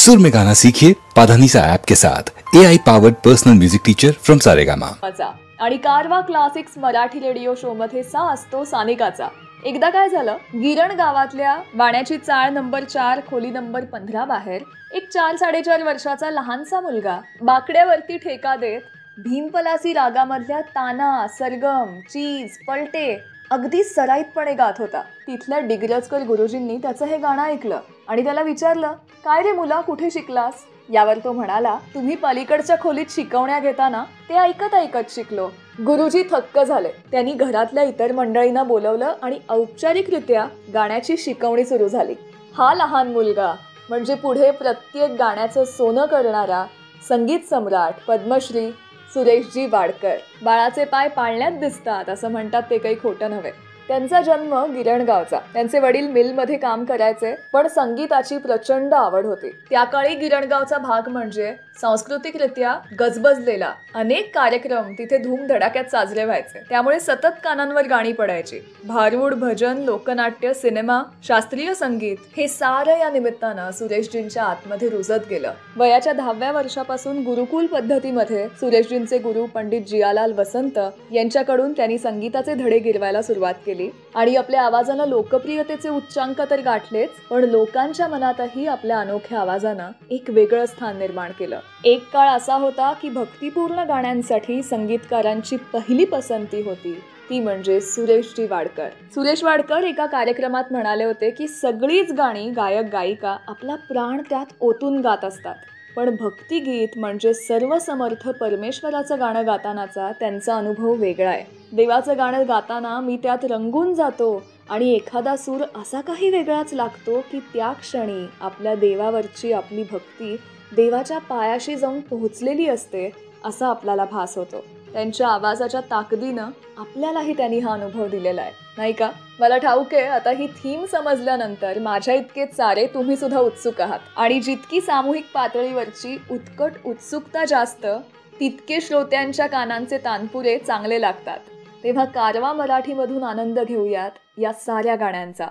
सुर में गाना सीखिए पाधानीसा ऐप के साथ AI powered personal music teacher from Saregama. आणि कारवा क्लासिक्स मराठी रेडिओ शो मध्ये सा असतो सानिकाचा। एकदा काय झालं, गिरण गावातल्या वाण्याची चाळ नंबर 4 खोली नंबर 15 बाहेर एक 4-4.5 वर्षाचा लहानसा मुलगा बाकड्यावरती ठेका देत भीमपलासी रागामधल्या ताना, सरगम, चीज, पलटे अगदी सराईतपणे गात होता। तिथल्या डिग्रजकर गुरुजींनी त्याचं हे गाणं ऐकलं आणि त्याला विचारलं, काय रे मुला, कुठे शिकलास? यावर तो म्हणाला, तुम्ही पलीकडच्या खोलीत शिकवण्या घेताना ते ऐकत ऐकत शिकलो। गुरुजी थक्क झाले। त्यांनी घरातल्या इतर मंडळींना बोलवलं आणि औपचारिकरित्या गाण्याची शिकवणी सुरू झाली। हा लहान मुलगा म्हणजे पुढे प्रत्येक गाण्याचं सोनं करणारा संगीत सम्राट पद्मश्री सुरेशजी वाडकर। बाळाचे पाय पाळण्यात दिसतात असं म्हणतात ते काही खोटं नव्हे। त्यांचा जन्म गिरणगावचा। त्यांचे वडील मिलमध्ये काम करायचे, पण संगीताची प्रचंड आवड होती। त्या काळी गिरणगावचा भाग म्हणजे सांस्कृतिकरित्या गजबजलेला। अनेक कार्यक्रम तिथे धूमधडाक्यात साजरे व्हायचे, त्यामुळे सतत कानांवर गाणी पडायची। भारूड, भजन, लोकनाट्य, सिनेमा, शास्त्रीय संगीत हे सारं या निमित्तानं सुरेशजींच्या आतमध्ये रुजत गेलं। वयाच्या 10व्या वर्षापासून गुरुकुल पद्धतीमध्ये सुरेशजींचे गुरु पंडित जियालाल वसंत यांच्याकडून त्यांनी संगीताचे धडे गिरवायला सुरुवात केली आणि आपल्या आवाजानं लोकप्रियतेचे उच्चांक तर गाठलेच, पण लोकांच्या मनातही आपल्या अनोख्या आवाजानं एक वेगळं स्थान निर्माण केलं। एक काळ असा होता की भक्तिपूर्ण गाण्यांसाठी संगीतकारांची पहिली पसंती होती ती म्हणजे सुरेशजी वाडकर। सुरेश वाडकर एका कार्यक्रमात म्हणाले होते की सगळीच गाणी गायक गायिका आपला प्राण त्यात ओतून गात असतात, पण भक्तिगीत म्हणजे सर्वसमर्थ परमेश्वराचं गाणं गातानाचा त्यांचा अनुभव वेगळा आहे। देवाचं गाणं गाताना मी त्यात रंगून जातो आणि एखादा सूर असा काही वेगळाच लागतो की त्या क्षणी आपल्या देवावरची आपली भक्ती देवाच्या पायाशी जाऊन पोहोचलेली असते असा आपल्याला भास होतो। त्यांच्या आवाजाच्या ताकदीनं आपल्यालाही त्यांनी हा अनुभव दिलेला आहे, नाही का? मला ठाऊक आहे, आता ही थीम समजल्यानंतर माझ्या इतके सारे तुम्ही सुद्धा उत्सुक आहात आणि जितकी सामूहिक पातळीवरची उत्कट उत्सुकता जास्त, तितके श्रोत्यांच्या कानांचे तानपुरे चांगले लागतात। तेव्हा कारवा मराठीमधून आनंद घेऊयात या साऱ्या गाण्यांचा।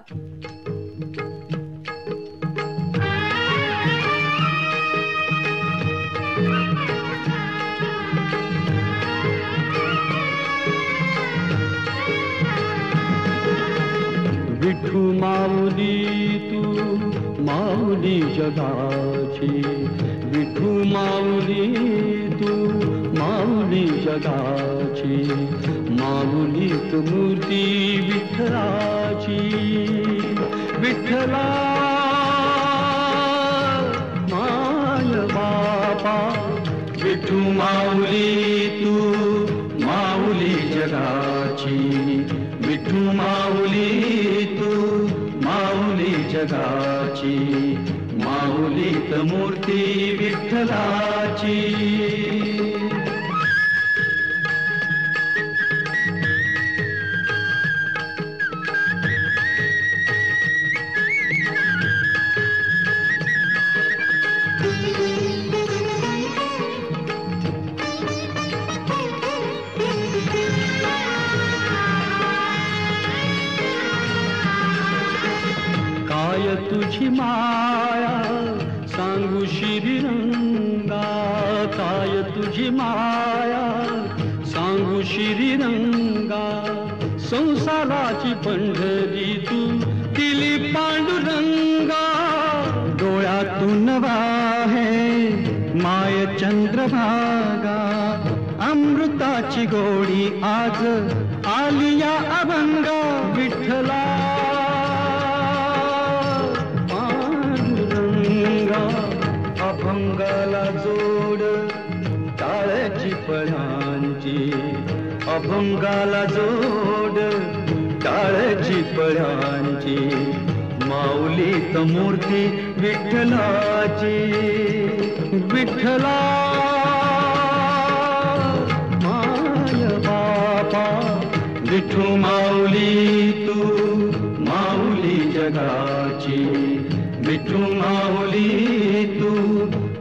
विठू माऊली तू माऊली जगाची, विठू माऊली तू माऊली जगाची, माऊलीत मूर्ती विठ्ठलाची, विठ्ठला माय बापा, विठू माऊली तू माऊली जगाची, विठू माऊली तू माऊली जगाची, माऊलीत मूर्ती विठ्ठलाची। काय तुझी माया सांगू श्रीरंगा, काय तुझी माया सांगू श्रीरंगा, संसाराची पंढरी तू दिली पांडुरंगा, डोळ्यातून वाहे माय चंद्रभागा, अमृताची गोडी आज आली या अभंगा, विठ्ठला अभंगाला जोड टाळ्याची पळ्यांची, अभंगाला जोड टाळ्याची पळ्यांची, माऊलीत मूर्ती विठ्ठलाची, विठ्ठला माय बापा, विठू माऊली तू माऊली जगाची, विठू माऊली तू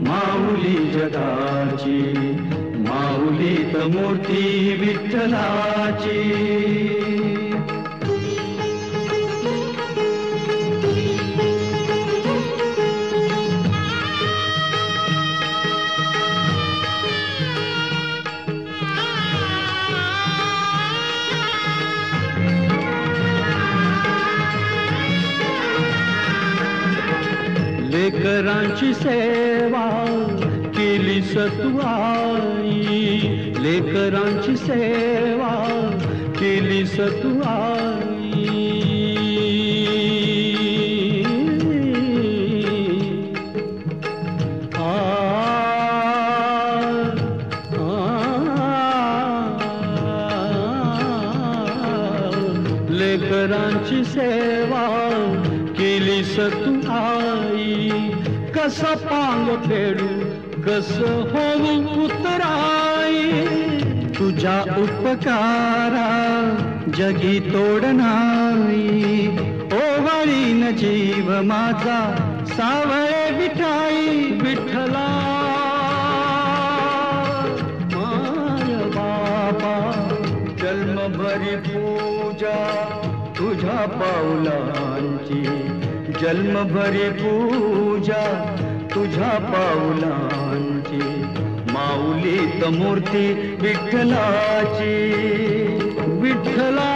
माऊली जगाची, माऊलीत मूर्ती विठ्ठलाची। लेकरांची सेवा केली सतुआई, लेकरांची सेवा केली सतुआई. लेकरांची सेवा केली सतुआई, कसा पांग फेडू कस होऊ उतराई, तुझ्या उपकारा जगी तोड नाही, ओवाळीन जीव माझा सावळे विठाई. विठ्ठला माय बाबा जन्मभरी पूजा तुझ्या पाऊलांची, जन्मभरी पूजा तुझ्या पाऊलांची, माऊलीत मूर्ती विठ्ठलाची. विठ्ठला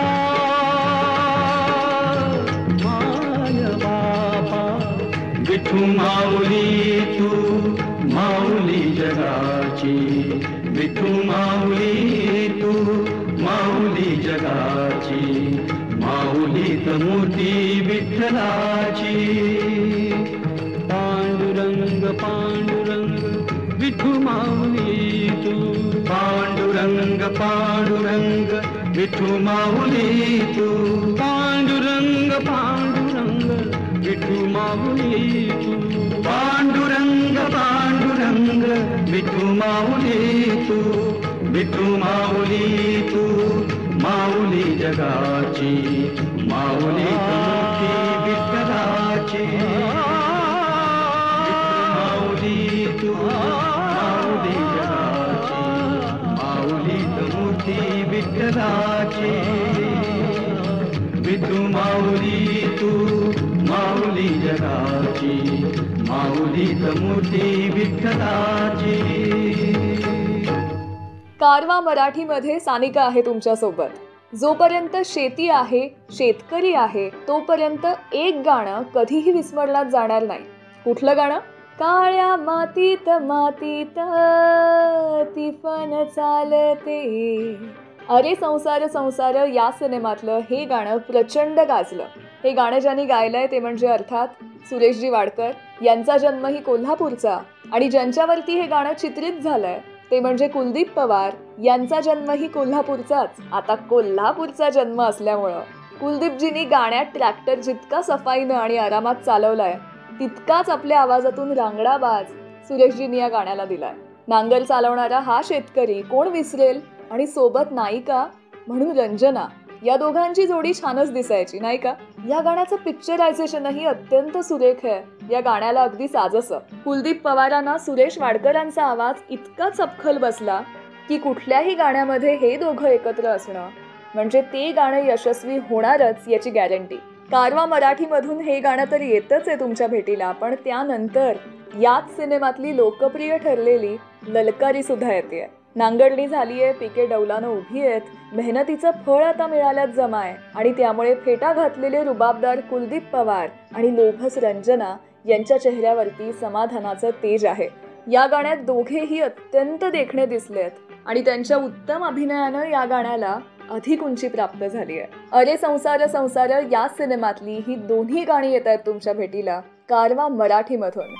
माय बाबा विठू माऊली तू माऊली जगाची, विठू माऊली तू माऊली जगाची, माऊलीत मूर्ती विठ्ठलाची. पांडुरंग पांडुरंग विठू माऊली तू, पांडुरंग पांडुरंग विठू माऊली तू, पांडुरंग पांडुरंग विठू माऊली तू, पांडुरंग पांडुरंग विठू माऊली तू, विठू माऊली तू माऊली जगाची, माऊली मूर्ती विठ्ठलाची. माऊली तू माऊली जगाची, माऊली मूर्ती विठ्ठलाची. विठू माऊली तू माऊली जगाची, माऊली मूर्ती विठ्ठलाची. कारवा मराठीमध्ये सानिका आहे तुमच्यासोबत. जोपर्यंत शेती आहे, शेतकरी आहे, तोपर्यंत एक गाणं कधीही विस्मरणात जाणार नाही. कुठलं गाणं? काळ्या मातीत मातीत तिफन चालते. अरे संसार संसार या सिनेमातलं हे गाणं प्रचंड गाजलं. हे गाणं ज्यांनी गायलंय ते म्हणजे अर्थात सुरेशजी वाडकर. यांचा जन्मही कोल्हापूरचा आणि ज्यांच्यावरती हे गाणं चित्रित झालंय ते म्हणजे कुलदीप पवार. यांचा जन्मही कोल्हापूरचाच. आता कोल्हापूरचा जन्म असल्यामुळं कुलदीपजींनी गाण्यात ट्रॅक्टर जितका सफाईनं आणि आरामात चालवलाय तितकाच आपल्या आवाजातून रांगडा बाज सुरेशजींनी या गाण्याला दिलाय. नांगर चालवणारा हा शेतकरी कोण विसरेल, आणि सोबत नायिका म्हणून रंजना. या दोघांची जोडी छानच दिसायची नाही का? या गाण्याचं पिक्चरायझेशनही अत्यंत सुरेख आहे. या गाण्याला अगदी साजसं. कुलदीप पवारांना सुरेश वाडकरांचा आवाज इतका चपखल बसला की कुठल्याही गाण्यामध्ये हे दोघं एकत्र असणं म्हणजे ते गाणं यशस्वी होणारच याची गॅरंटी. कारवा मराठीमधून हे गाणं तर येतच आहे तुमच्या भेटीला, पण त्यानंतर याच सिनेमातली लोकप्रिय ठरलेली ललकारी सुद्धा येते. नांगरणी झालीये, पिके डौलानं उभी आहेत, मेहनतीचं फळ आता मिळाल्यात जमाय, आणि त्यामुळे फेटा घातलेले रुबाबदार कुलदीप पवार आणि लोभस रंजना यांच्या चेहऱ्यावरती समाधानाचं तेज आहे. या गाण्यात दोघेही अत्यंत देखणे दिसलेत आणि त्यांच्या उत्तम अभिनयानं या गाण्याला अधिक उंची प्राप्त झाली आहे. अरे संसार संसार या सिनेमातली ही दोन्ही गाणी येत आहेत तुमच्या भेटीला कारवा मराठीमधून.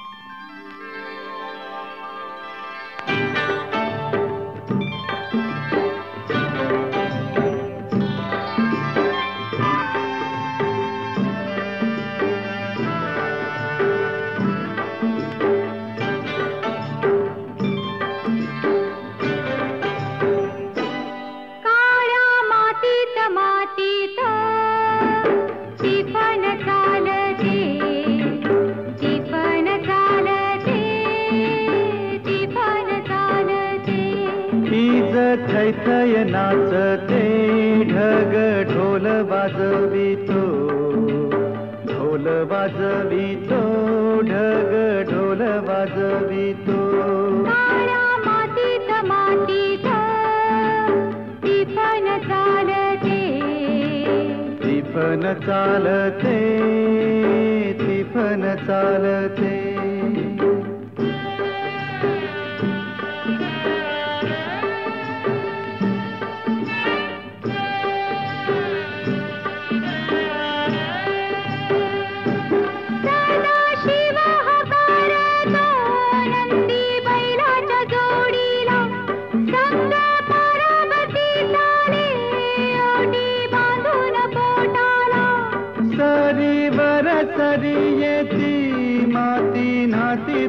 थैथय नाचते ढग ढोल वाजवितो, ढोल वाजवितो ढग ढोल वाजवितो. काळ्या मातीत मातीत तिफन चालते, तिफन चालते तिफन चालते.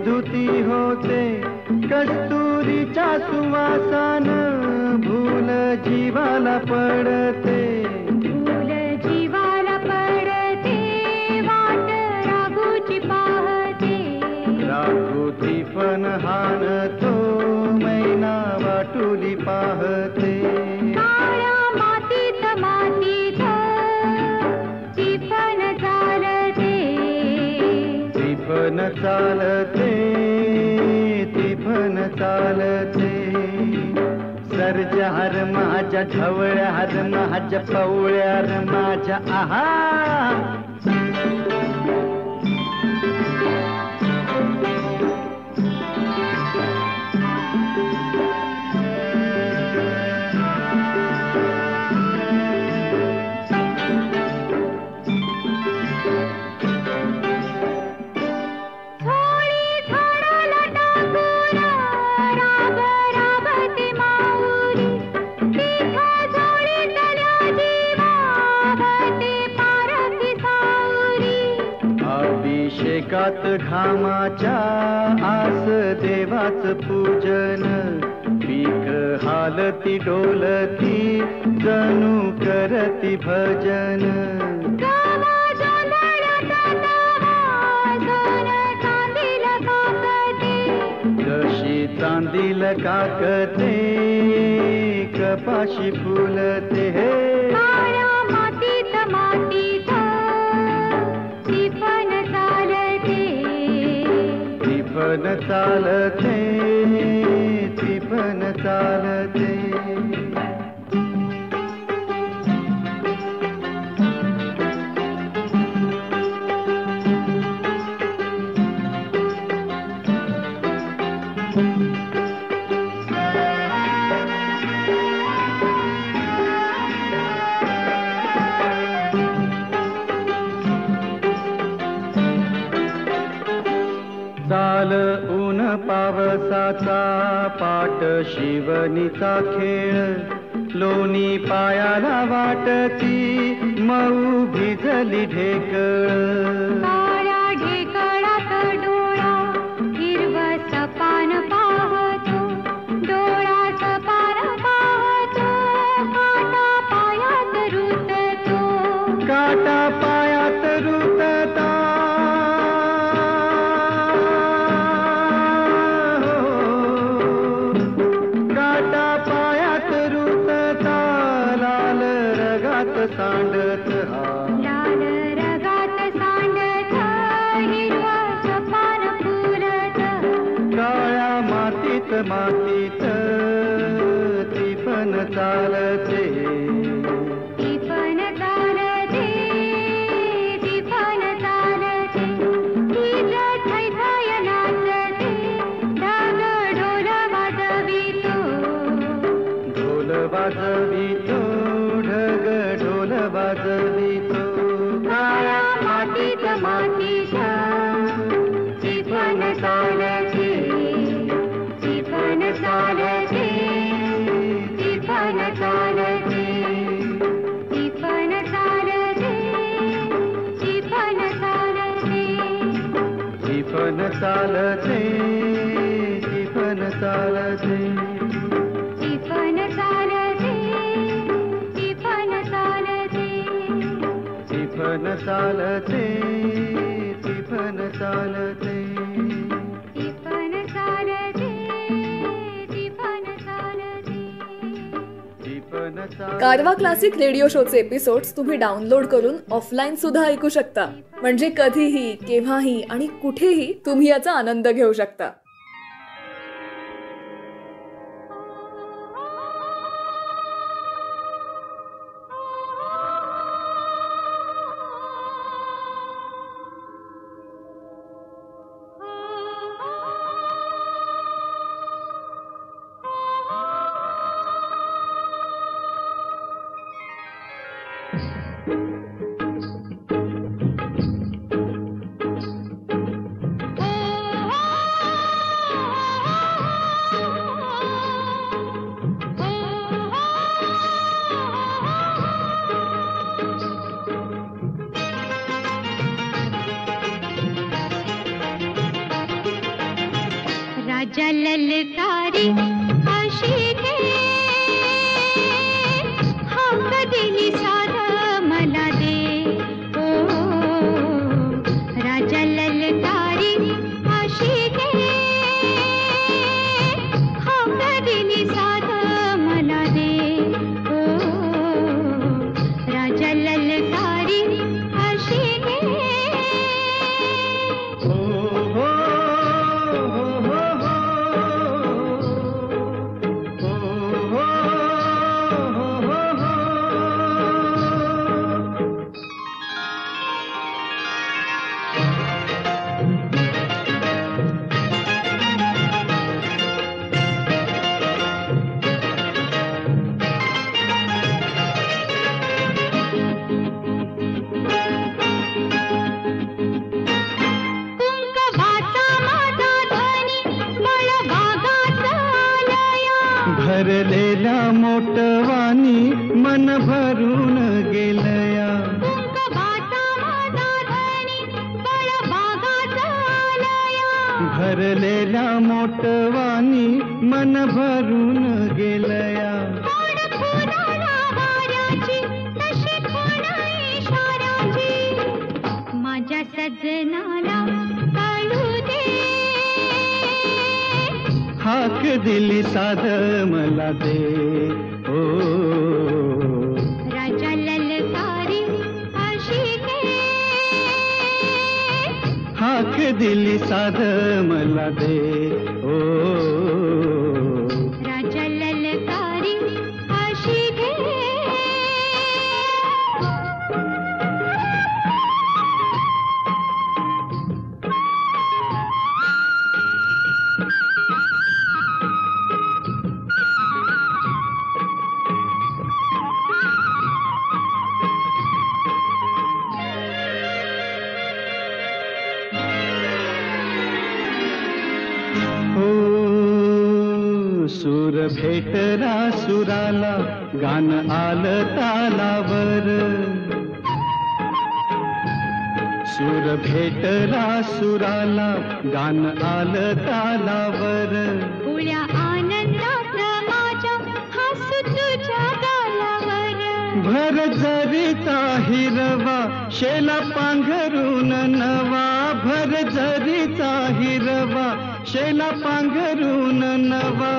धुती होते कस्तुरीच्या सुवासान भूल जीवाला पडते फूल जीवाला पडते वाट राघूची पाहते राघुती पण हानतो मैना वाटुली पाहते काळ्या मातीत मातीत ती पण चालते ती पण चालते ती पण चालते सर्जार माझ्या ढवळ्यार माझ्या पवळ्यार माझ्या आहा थोडी झाडाला टाकून राब राबते माऊली तिथं झोळीतल्या जीवावते पारखी सावरी अभिषेकात घामाच्या आस देवाच पूजन पीक हालती डोलती जणू करती भजन गावा जोंधळ्यात वाजून चांदील काकते जशी चांदील काकते कपाशी फुलते हे काळ्या मातीत मातीत ती पण चालते ती पण चालते ती पण चालते चाल ऊन पावसाचा पाट शिवनीचा खेळ लोणी पायाला वाटती मऊ भिजली ढेकळ काळ्या ढेकळात डोळा हिरवस पान पाहतो डोळा सपान पाहतो काटा पायात रुततो काटा पायात रुतता काटा पायात रुतता लाल रगात सांडत हा लाल रगात सांडत हिरवस पान फुलत काळ्या मातीत मातीत ती पण चालते ती पण चालते ती पण चालते ती थैथाय नाचते ढग ढोल वाजवितो ढोल वाजवितो ढग ढोल वाजवितो काळ्या मातीत मातीत ती पण चालते ती पण चालते ती पण चालते ती पण चालते ती पण चालते ती पण चालते ती पण चालते ती पण चालते ती पण चालते ती पण चालते ती पण चालते ती पण चालते ती पण चालते ती पण चालते कारवा क्लासिक रेडिओ शोचे एपिसोड्स तुम्ही डाउनलोड करून ऑफलाईन सुद्धा ऐकू शकता. म्हणजे कधीही, केव्हाही आणि कुठेही तुम्ही याचा आनंद घेऊ शकता. राजा ललकारी अशी घे हाक दिली साध मला दे ओ राजा ललकारी अशी घे हाक दिली साध मला दे ओ राजा ललकारी अशी घे भरलेल्या मोटवानी मन भरून गेलया भरलेल्या मोटवानी मन भरून गेलया माझ्या सजनाला काढू दे हाक दिली साध मला दे ओ राजा ललकारी अशी घे हाक दिली साध मला दे ओ राजा ललकारी अशी घे सूर भेटला सुराला गान आलं तालावर सूर भेटला सुराला गान आलं तालावर उड्या आनंदात माझ्या हसू तुझ्या गालावर भर जरीचा हिरवा शेला पांघरून नवा भर जरीचा हिरवा शेला पांघरून नवा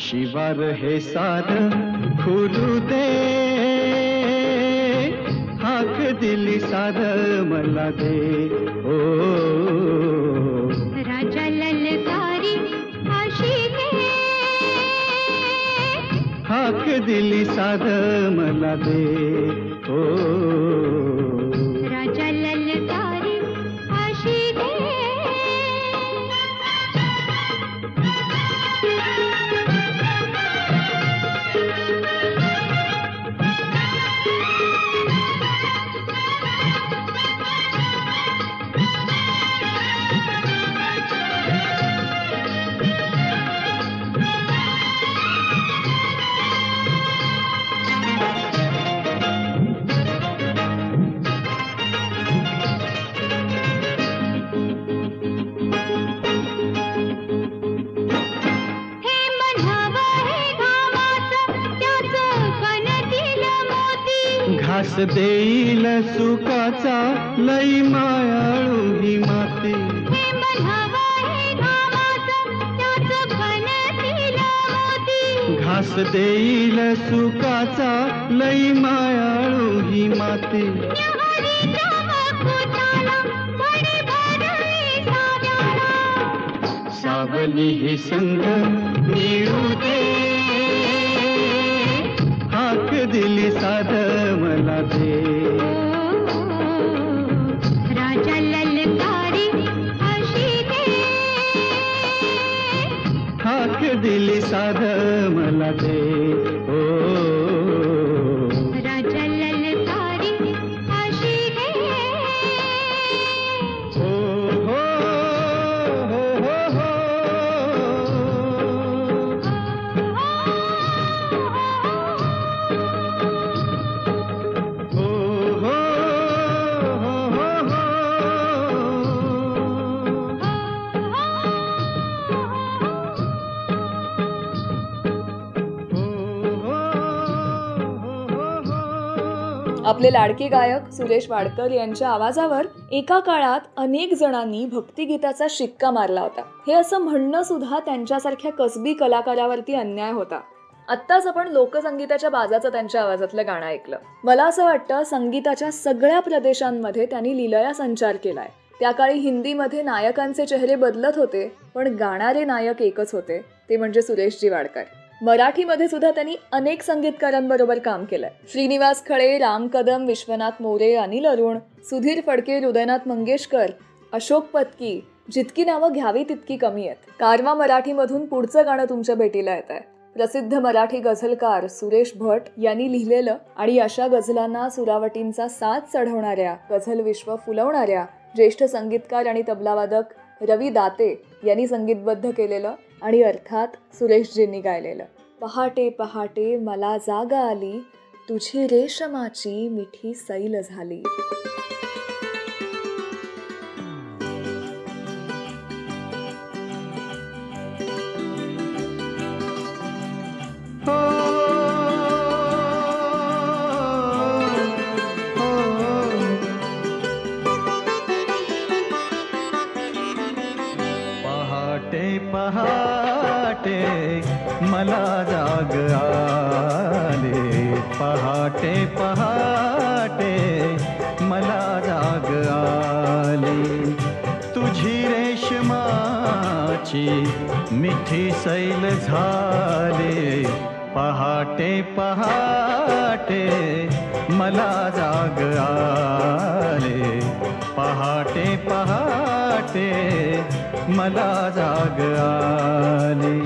शिवार हे सार खुलू दे हाक दिली सार मला दे ओ राजा ललकारी अशी घे हाक दिली सार मला दे ओ राजा ललकारी अशी घे घास देईल सुखाचा लई मायाळू ही माती घास देईल सुखाचा लई मायाळू ही माती सावली ही संग मिळू दे हाक दिली साध मला दे राजा ललकारी अशी घे हाक दिली साध मला दे ओ राजा ललकारी अशी घे हो हो हो हो हो आपले लाडके गायक सुरेश वाडकर यांच्या आवाजावर एका काळात अनेक जणांनी भक्तिगीताचा शिक्का मारला होता. हे असं म्हणणं सुद्धा त्यांच्यासारख्या कसबी कलाकारावरती अन्याय होता. आत्ताच आपण लोकसंगीताच्या बाजाचं त्यांच्या आवाजातलं गाणं ऐकलं. मला असं वाटतं संगीताच्या सगळ्या प्रदेशांमध्ये त्यांनी लीलया संचार केलाय. त्या काळी हिंदीमध्ये नायकांचे चेहरे बदलत होते, पण गाणारे नायक एकच होते, ते म्हणजे सुरेशजी वाडकर. मराठीमध्ये सुद्धा त्यांनी अनेक संगीतकारांबरोबर काम केलंय. श्रीनिवास खळे, राम कदम, विश्वनाथ मोरे, अनिल अरुण, सुधीर फडके, हृदयनाथ मंगेशकर, अशोक पत्की, जितकी नावं घ्यावी तितकी कमी आहेत. कारवा मराठीमधून पुढचं गाणं तुमच्या भेटीला येत आहे. प्रसिद्ध मराठी गझलकार सुरेश भट यांनी लिहिलेलं आणि अशा गझलांना सुरावटींचा साथ चढवणाऱ्या, गझल विश्व फुलवणाऱ्या ज्येष्ठ संगीतकार आणि तबलावादक रवी दाते यांनी संगीतबद्ध केलेलं आणि अर्थात सुरेशजींनी गायलेलं. पहाटे पहाटे मला जागा आली, तुझी रेशमाची मिठी सैल झाली. पहाटे मला जाग आले, पहाटे पहाटे मला जाग आले, तुझी रेशमाची मिठी सैल झाले, पहाटे पहाटे मला जाग आले, पहाटे पहाटे मला जाग आली.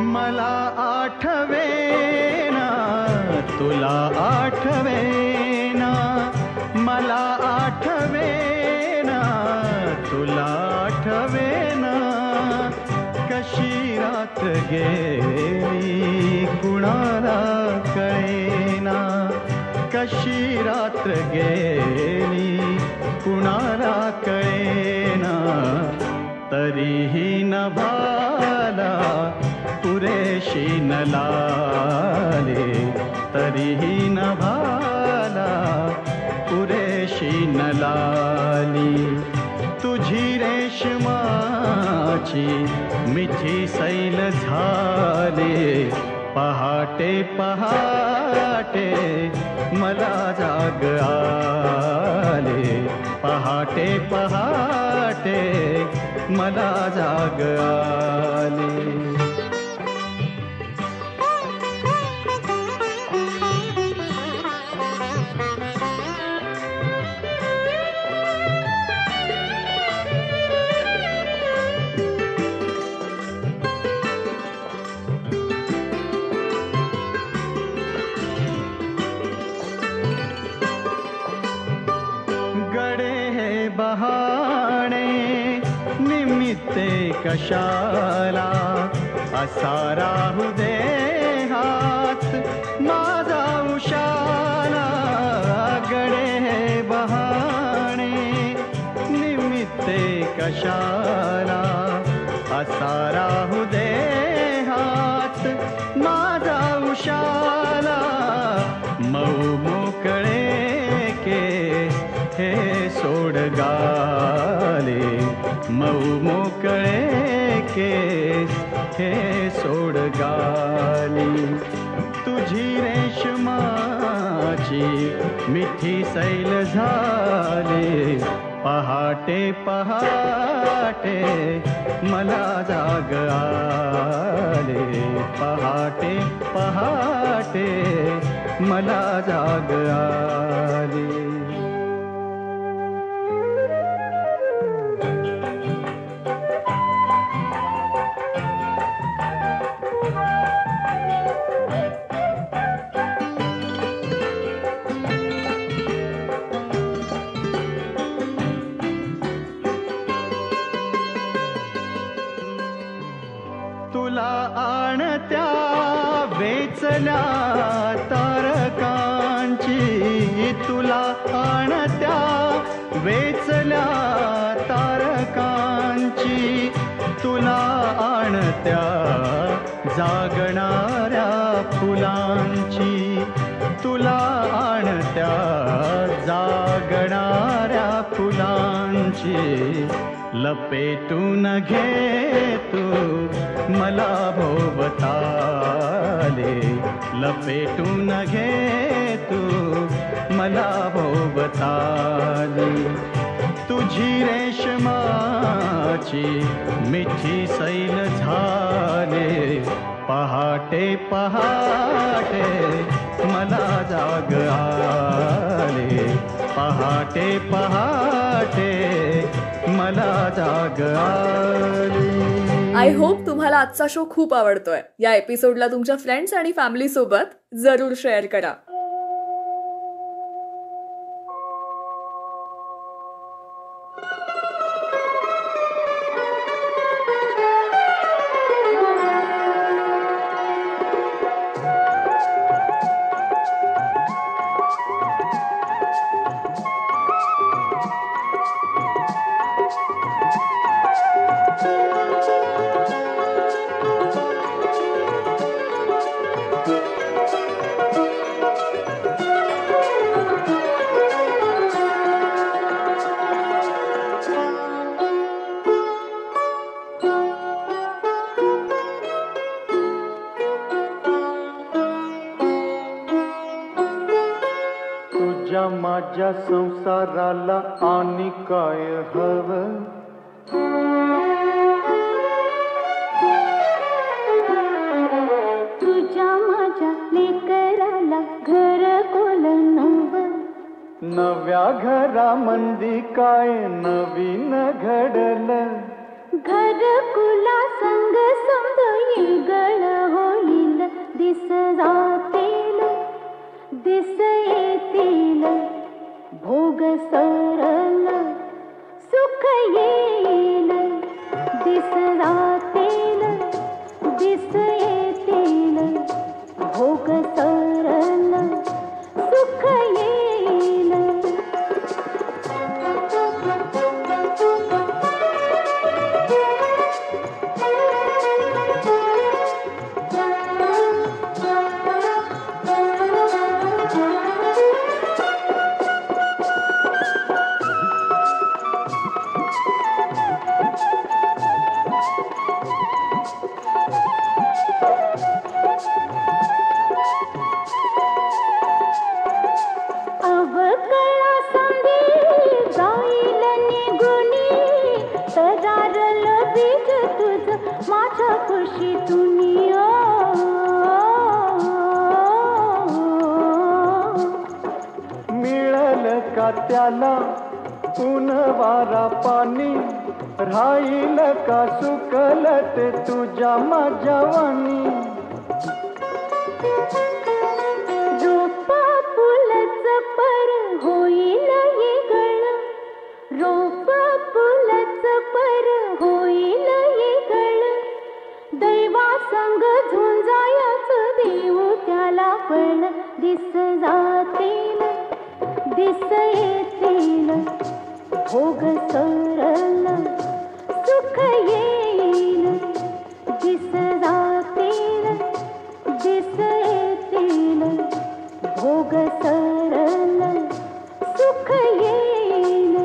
मला आठवेना तुला आठवेना, मला आठवेना तुला आठवेना, कशी रात गेली कुणाला कळेना, कशी रात गेली कुणाला कळेना, तरीही नभाला पुरेशी न लाले, तरीही नभाला पुरेशी न लाली, तुझी रेशमाची मिठी सैल झाले, पहाटे पहाटे मला जाग आले, पहाटे पहाटे मला जाग आले. बहाणे निमित्ते कशाला, असा राहू दे हात माझा उशाला, गडे बहाणे निमित्ते कशाला, असा राहू दे हात माझा उशाला, मऊ मोकळे केस हे सोड गाले, मऊ मोकळे केस हे सोड गाली, तुझी रेशमाची मिठी सैल झाले, पहाटे पहाटे मला जाग आले, पहाटे पहाटे मला जाग आले. तुला आणत्या वेचल्या तारकांची, तुला आणत्या वेचल्या तारकांची तुला आणत्या जागणाऱ्या फुलांची तुला आणत्या जागणाऱ्या फुलांची लपेटून घे तू मला भोवताले लपेटून घे तू मला भोवताले तुझी रेशमाची मिठी सैल झाले पहाटे पहाटे मला जाग आले पहाटे पहाटे मला जाग आले. आय होप तुम्हाला आजचा शो खूप आवडतोय. या एपिसोडला तुमच्या फ्रेंड्स आणि फॅमिली सोबत जरूर शेअर करा. माझ्या संसाराला आणि काय हवं तुझ्या माझ्या लेकराला घर कोल नवं नव्या घरामंदी काय नवीन घडलं घर कुला संग समज येगळ होईल दिस जातील दिस येतील भोग सरल सुख येईल दिस जातील दिस येतील भोग सरल सुख येईल. त्याला ऊन वारा पाणी राहील का सुकल ते तुझ्या माझ्या वाणी रोपा फुलच पर होईल येगळ रोपा फुलच पर होईल येगळ दैवा संग झुंजायच देऊ त्याला पण दिस जातील दिस येतील भोग सरल सुख येईल दिस जातील दिस येतील भोग सरल सुख येईल.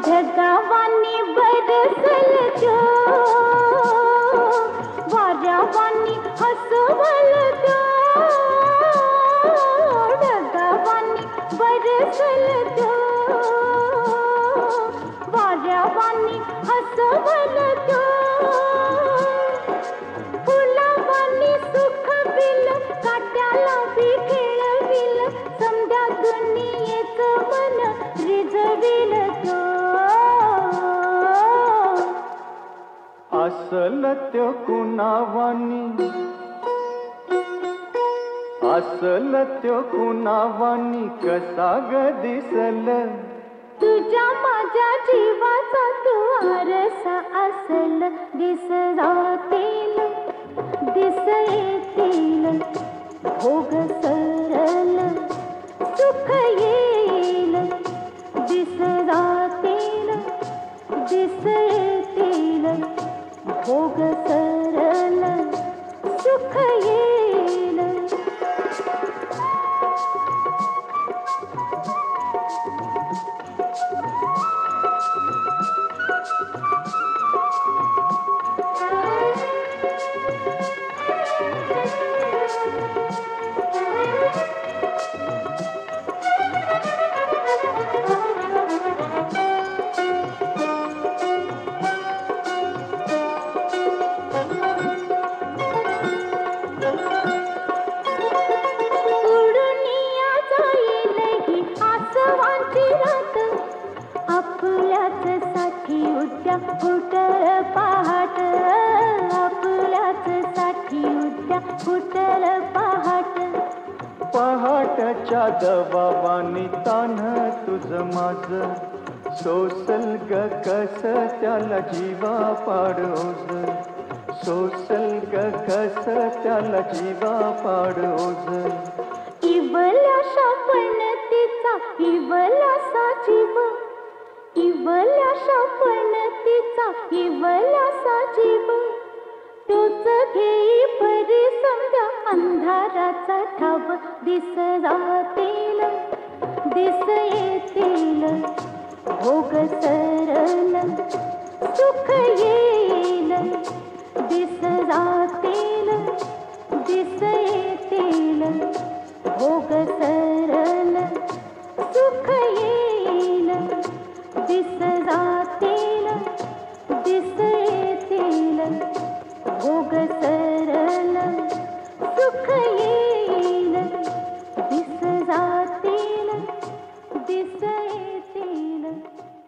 जगावानी बरसल जो वाऱ्यावानी हसवल जो जगावानी बरसल जो वाऱ्यावानी हसवल जो फुलावानी सुख बिल काट्याला बी खेळविल समजा दुनियेचं मन रिझविल जो आस असल त्यो कुणावानी असल त्यो कुणावानी कसा ग दिसल तुझ्या माझ्या जीवाचा तू आरसा असल दिस राहतील दिस येतील भोग सरल सुख येईल दिस राहतील दिस येतील भोग सरल सुख येईल कुठल पहाट आपल्याच साठी उद्या कुठल पहाट पहाटच्या दबावानी तान तुझ माझ सोसल ग कस त्याला जीवा पाडोज सोसल ग कस त्याला जीवा पाडोज इवल्याशा पणतीचा इवल्यासा जीव इवल्याशा पणतीचा इवल्यासा जीव तोच घेई परी समजा अंधाराचा ठाव दिस राहतील दिस येतील भोग सरल सुख येईल दिस राहतील दिस येतील भोग सरल सुख येईल दिस राहतील दिस येतील भोग सरल सुख येईल दिस राहतील दिस येतील.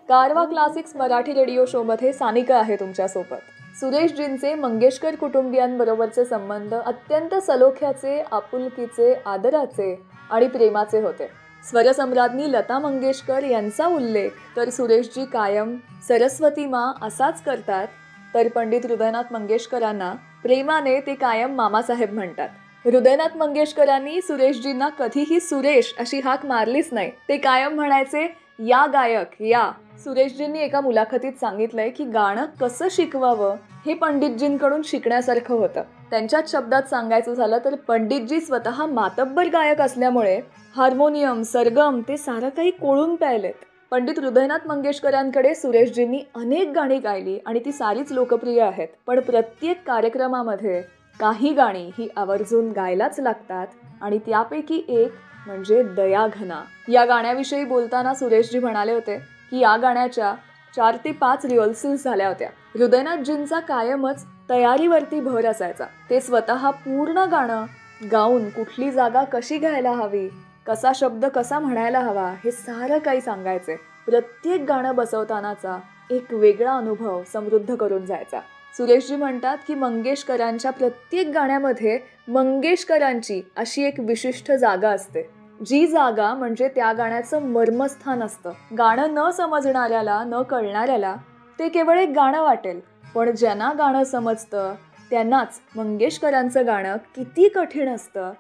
कारवा क्लासिक्स मराठी रेडिओ शोमध्ये सानिका आहे तुमच्यासोबत. सुरेशजींचे मंगेशकर कुटुंबियांबरोबरचे संबंध अत्यंत सलोख्याचे, आपुलकीचे, आदराचे आणि प्रेमाचे होते. स्वरसम्राज्ञी लता मंगेशकर यांचा उल्लेख तर सुरेशजी कायम सरस्वती मा असाच करतात, तर पंडित हृदयनाथ मंगेशकरांना प्रेमाने ते कायम मामासाहेब म्हणतात. हृदयनाथ मंगेशकरांनी सुरेशजींना कधीही सुरेश अशी हाक मारलीच नाही. ते कायम म्हणायचे, या गायक या. सुरेशजींनी एका मुलाखतीत सांगितलंय की गाणं कसं शिकवावं हे पंडितजींकडून शिकण्यासारखं होतं. त्यांच्याच शब्दात सांगायचं झालं तर पंडितजी स्वतः मातब्बर गायक असल्यामुळे हार्मोनियम, सरगम ते सारं काही कोळून प्यायलेत. पंडित हृदयनाथ मंगेशकरांकडे सुरेशजींनी अनेक गाणी गायली आणि ती सारीच लोकप्रिय आहेत. पण प्रत्येक कार्यक्रमामध्ये काही गाणी ही आवर्जून गायलाच लागतात आणि त्यापैकी एक म्हणजे दयाघना. या गाण्याविषयी बोलताना सुरेशजी म्हणाले होते की या गाण्याच्या 4 ते 5 रिहर्सल्स झाल्या होत्या. हृदयनाथजींचा कायमच तयारीवरती भर असायचा. ते स्वतः पूर्ण गाणं गाऊन कुठली जागा कशी घ्यायला हवी, कसा शब्द कसा म्हणायला हवा हे सारं काही सांगायचे. प्रत्येक गाणं बसवतानाचा एक वेगळा अनुभव समृद्ध करून जायचा. सुरेशजी म्हणतात की मंगेशकरांच्या प्रत्येक गाण्यामध्ये मंगेशकरांची अशी एक विशिष्ट जागा असते, जी जागा म्हणजे त्या गाण्याचं मर्मस्थान असतं. गाणं न समजणाऱ्याला, न कळणाऱ्याला ते केवळ एक गाणं वाटेल, पण ज्यांना गाणं समजतं त्यांनाच मंगेशकरांचं गाणं किती कठीण असतं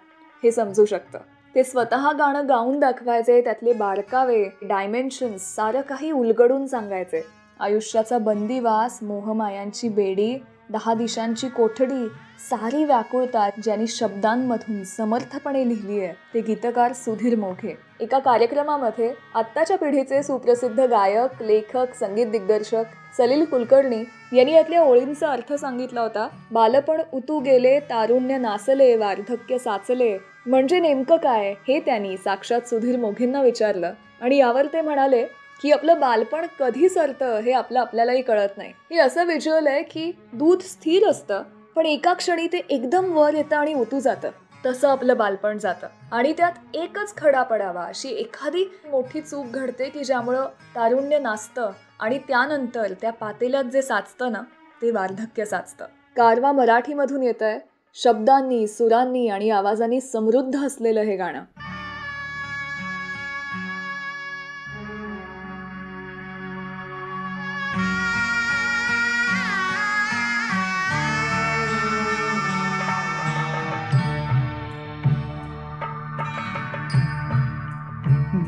हे समजू शकतं. ते स्वतः गाणं गाऊन दाखवायचे, त्यातले बारकावे, डायमेन्शन्स सारं काही उलगडून सांगायचे. आयुष्याचा बंदिवास, मोहमायांची बेडी, 10 दिशांची कोठडी सारी व्याकुळतात ज्यांनी शब्दांमधून समर्थपणे लिहिली आहे ते गीतकार सुधीर मोघे. एका कार्यक्रमामध्ये आत्ताच्या पिढीचे सुप्रसिद्ध गायक, लेखक, संगीत दिग्दर्शक सलील कुलकर्णी यांनी यातल्या ओळींचा अर्थ सांगितला होता. बालपण उतू गेले, तारुण्य नासले, वार्धक्य साचले म्हणजे नेमकं काय हे त्यांनी साक्षात सुधीर मोघेंना विचारलं आणि यावर ते म्हणाले की आपलं बालपण कधी सरतं हे आपल्यालाही कळत नाही. हे असं व्हिज्युअल आहे की दूध स्थिर असतं पण एका क्षणी ते एकदम वर येतं आणि उतू जातं. तसं आपलं बालपण जातं आणि त्यात एकच खडा पडावा अशी एखादी मोठी चूक घडते की ज्यामुळं तारुण्य नासतं आणि त्यानंतर त्या पातेल्यात जे साचतं ना ते वार्धक्य साचतं. कारवा मराठीमधून येतंय, शब्दांनी, सुरांनी आणि आवाजांनी समृद्ध असलेलं हे गाणं.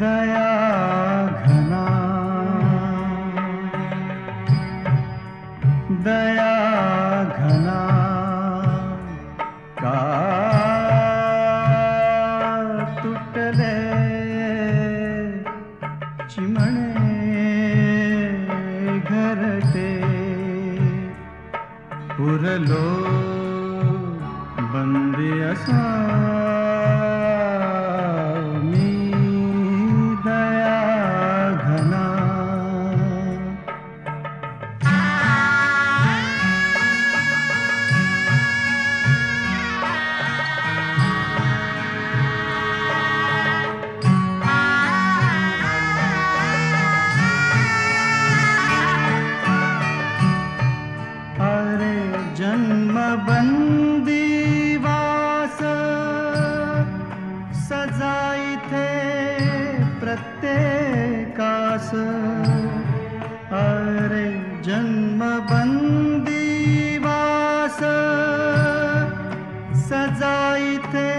दया घना दया घना का तुटले चिमणे घरटे पुरलो बंदी असा बंदीवास सजाई थे प्रत्येकास अरे जन्म बंदीवास सजाई थे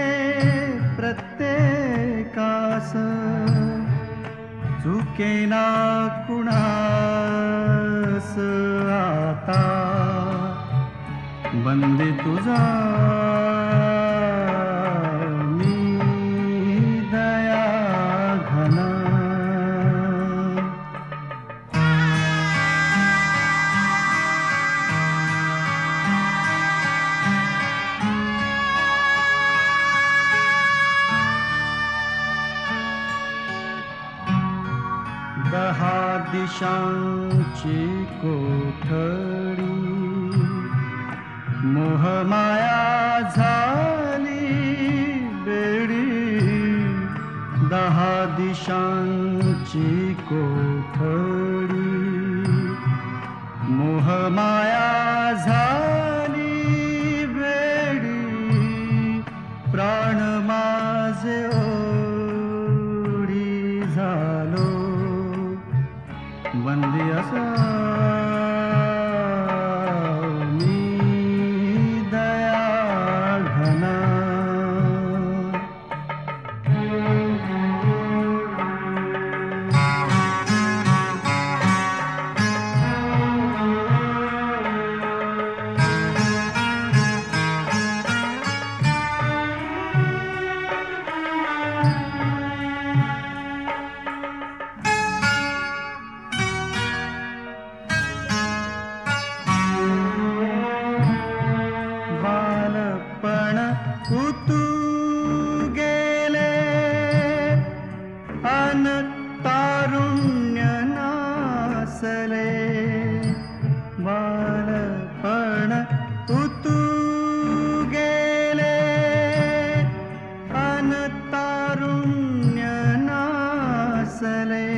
प्रत्येकास चुकेना कुणास आता बंदी तुझा मी दया घना दहा दिशांची कोठडी मोहमाया झाली बेडी दहा दिशांची कोठडी मोहमाया झाली बेडी प्राण माझे ओढी झालो बंदी असा उतू गेले अन तारुण्य नासले बालपण उतू गेले अन तारुण्य नासले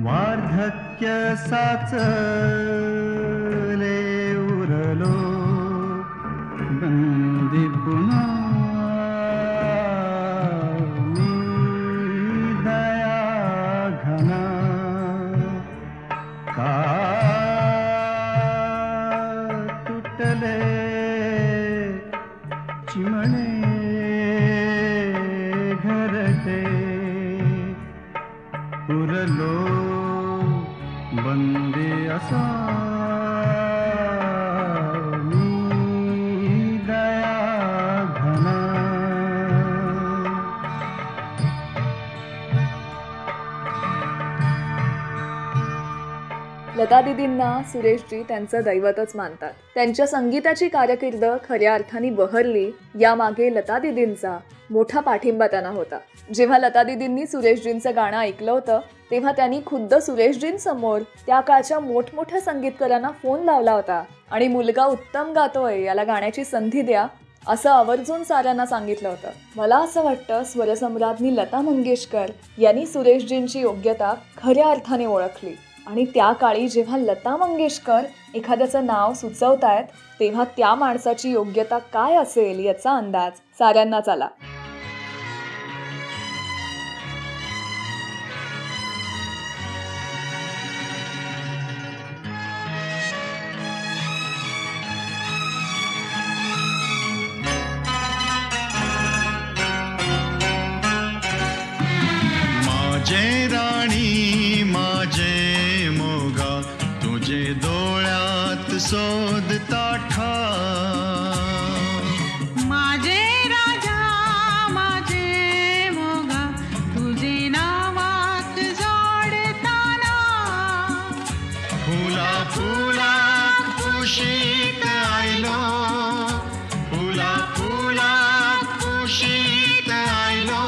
वार्धक्य साचले उरलो बंदी पुन्हा मी दया घना का तुटले चिमणे घरटे पुरलो बंदी असा लता दीदींना सुरेशजी त्यांचं दैवतच मानतात. त्यांच्या संगीताची कारकीर्द खऱ्या अर्थाने बहरली यामागे लता दीदींचा मोठा पाठिंबा त्यांना होता. जेव्हा लता दीदींनी सुरेशजींचं गाणं ऐकलं होतं तेव्हा त्यांनी खुद्द सुरेशजींसमोर त्या काळच्या मोठमोठ्या संगीतकारांना फोन लावला होता आणि मुलगा उत्तम गातोय, याला गाण्याची संधी द्या असं आवर्जून साऱ्यांना सांगितलं होतं. मला असं वाटतं स्वरसम्राज्ञी लता मंगेशकर यांनी सुरेशजींची योग्यता खऱ्या अर्थाने ओळखली. आणि त्या काळी जेव्हा लता मंगेशकर एखाद्याचं नाव सुचवतायत तेव्हा त्या माणसाची योग्यता काय असेल याचा अंदाज साऱ्यांनाच आला. माझे राणी माझे मोगा तुझे डोळ्यात शोधता माझे राजा माझे मोगा तुझे नावात जोडताना फुला फुला कुशीत आयलो फुला फुला कुशीत आयलो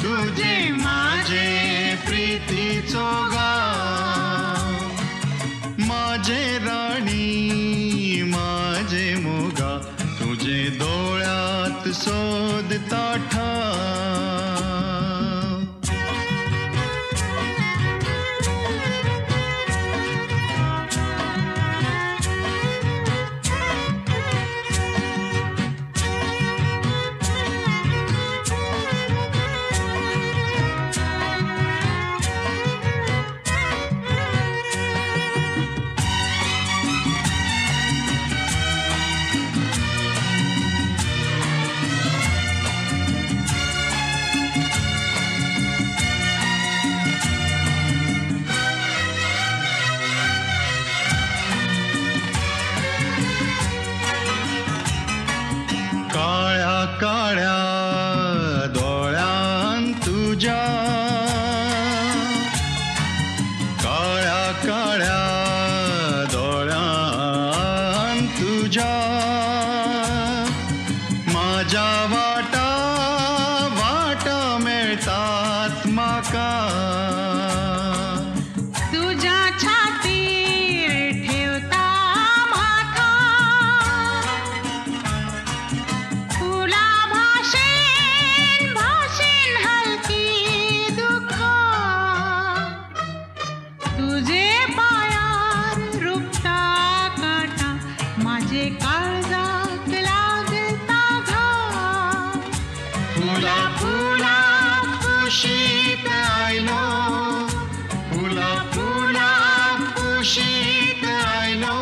तुझे माझे प्रीतीचो गाव माझे राणी माझे मोगा तुझे डोळ्यात शोधता काळ्या काळ्या डोळ्यान तुझ्या काळ्या काळ्या डोळ्यान तुझ्या माझ्या वाटा वाटा मेळतात म्हाका तुझ्या छातीर ठेवता माथा फुला भाषेन भाषेन हलकी दुःख तुझे पायार रुपता काटा माझे काळजात लागता घा फुला फुला कुशीत आयलो फुला फुला कुशीत आयलो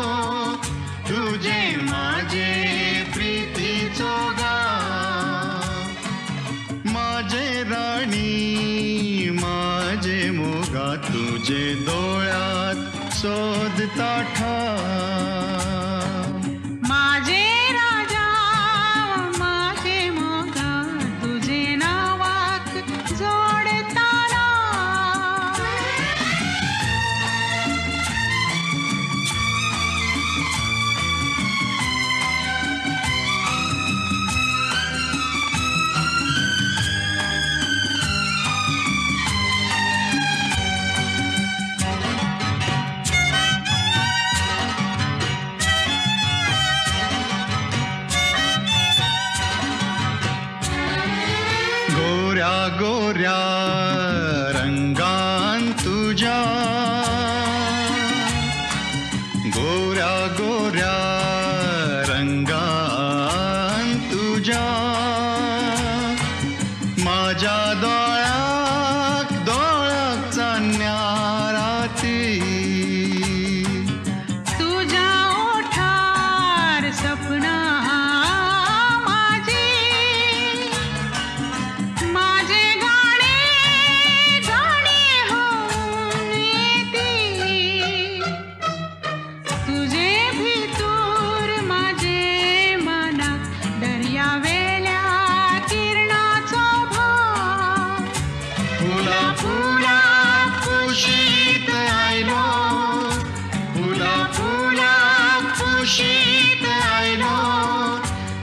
तुझे माझे प्रीतीचो गाव माझे राणी माझे मोगा तुझे डोळ्यात शोधता माझे राजा माझे मोगा तुझे नावाक जोडताना गोऱ्या गोऱ्या रंगान तुझ्या गोऱ्या गोऱ्या रंगान तुझ्या माझ्या डोळ्याक डोळ्याक चान्या राती तुझ्या ओठार सपना माझी माझे गाणे गाणे होऊन येती तुझे भितूर माझे मनात दर्या वेल्या किरणाचो भाव फुला फुला कुशीत आयलो फुला फुला कुशीत आयलो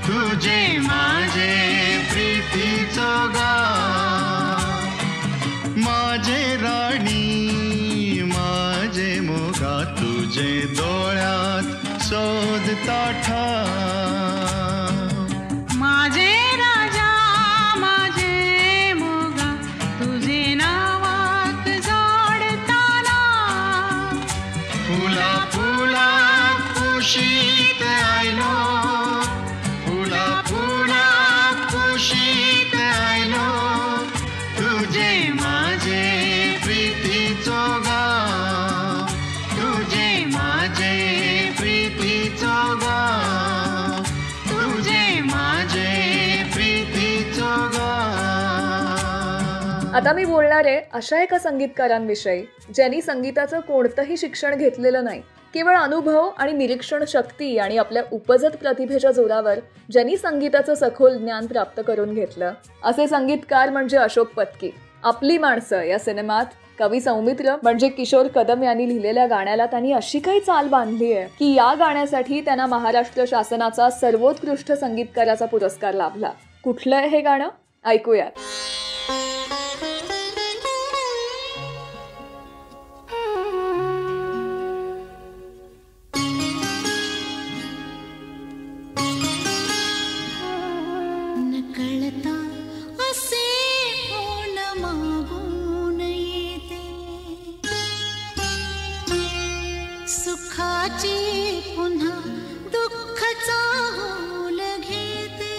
तुझे माझे प्रीतीचो गाव माझे राणी माझे मोगा तुझे डोळ्यात शोधता माझे राजा माझे मोगा तुझे नावाक जोडताना आयलो फुला फुला कुशीत आयलो तुझे माझे प्रीतीचो गाव तुझे माझे प्रीतीचो गाव तुझे माझे प्रीतीचो गाव. आता मी बोलणार आहे अशा एका संगीतकारांविषयी ज्यांनी संगीताचं कोणतंही शिक्षण घेतलेलं नाही, केवळ अनुभव आणि निरीक्षण शक्ती आणि आपल्या उपजत प्रतिभेच्या जोरावर ज्यांनी संगीताचं सखोल ज्ञान प्राप्त करून घेतलं, असे संगीतकार म्हणजे अशोक पत्की. आपली माणसं या सिनेमात कवी सौमित्र म्हणजे किशोर कदम यांनी लिहिलेल्या गाण्याला त्यांनी अशी काही चाल बांधली आहे की या गाण्यासाठी त्यांना महाराष्ट्र शासनाचा सर्वोत्कृष्ट संगीतकाराचा पुरस्कार लाभला. कुठलं आहे हे गाणं ऐकूयात. सुखाची पुन्हा दुःखाचा होल घेते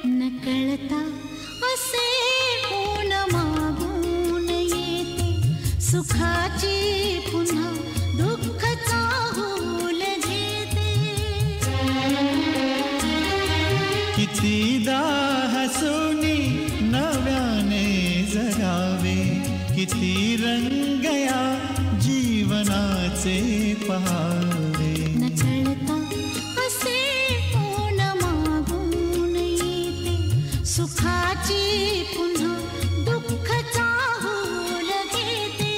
नकळता असे ऊन मागून येते सुखाची पुन्हा दुःखाचा होल घेते. कितीदा हसुनी नव्याने जगावे किती रंग या जीवनाचे पहावे. नकळता असे ऊन मागून येते सुखाची पुन्हा दुःखाचा होल घेते.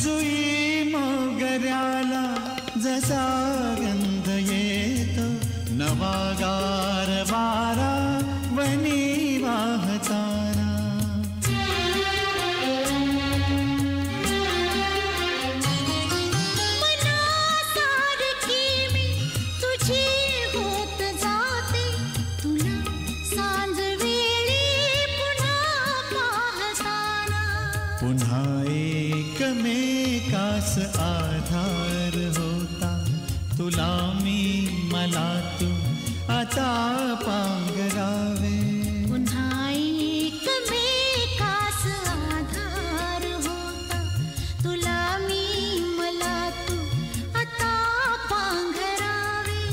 जुई मोगऱ्याला जसा गंध येतो नवा गार वारा वनी वाहताना. मनासारखी मी तुझी होत जाते तुला सांज वेळी पुन्हा पाहताना. पुन्हा एकमेकास आधार होता तुला मी मला तू आता पांघरावे. पुन्हा एकमेकास आधार होता तुला मी मला तू आता पांघरावे.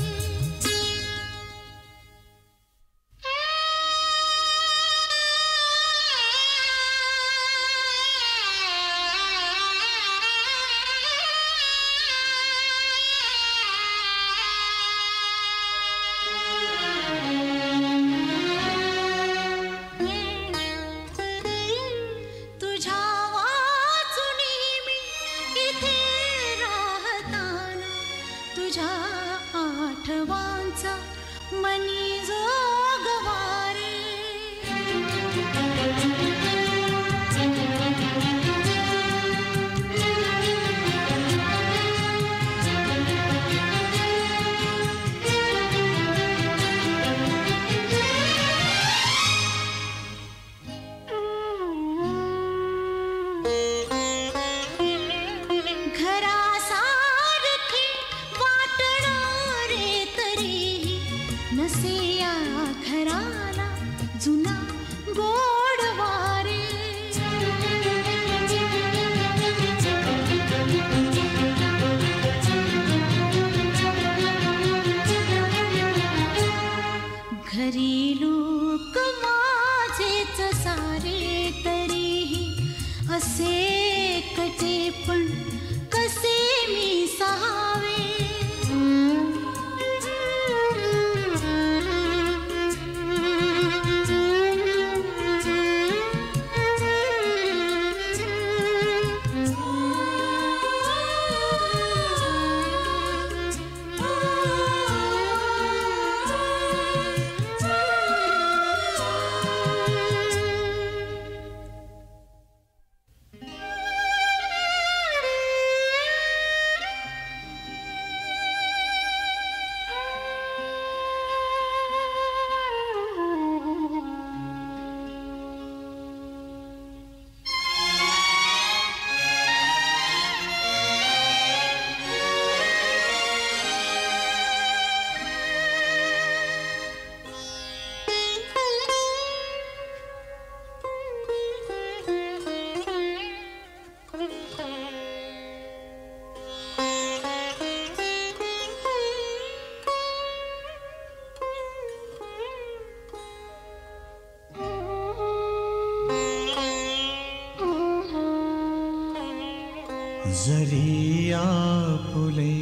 जरी आपुले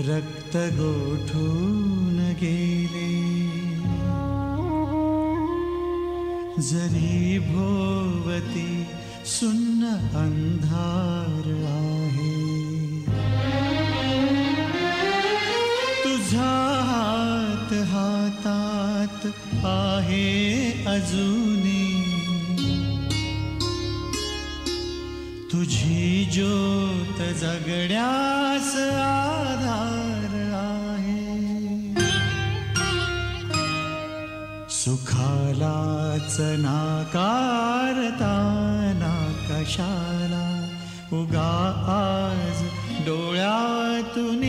रक्त गोठून गेले, जरी भोवती सुन्न अंधार आहे, तुझा हात हातात आहे अजूनी, तुझी ज्योत जगण्यास आधार आहे. सुखालाच नाकारता ना कशाला, उगा आज डोळ्यातून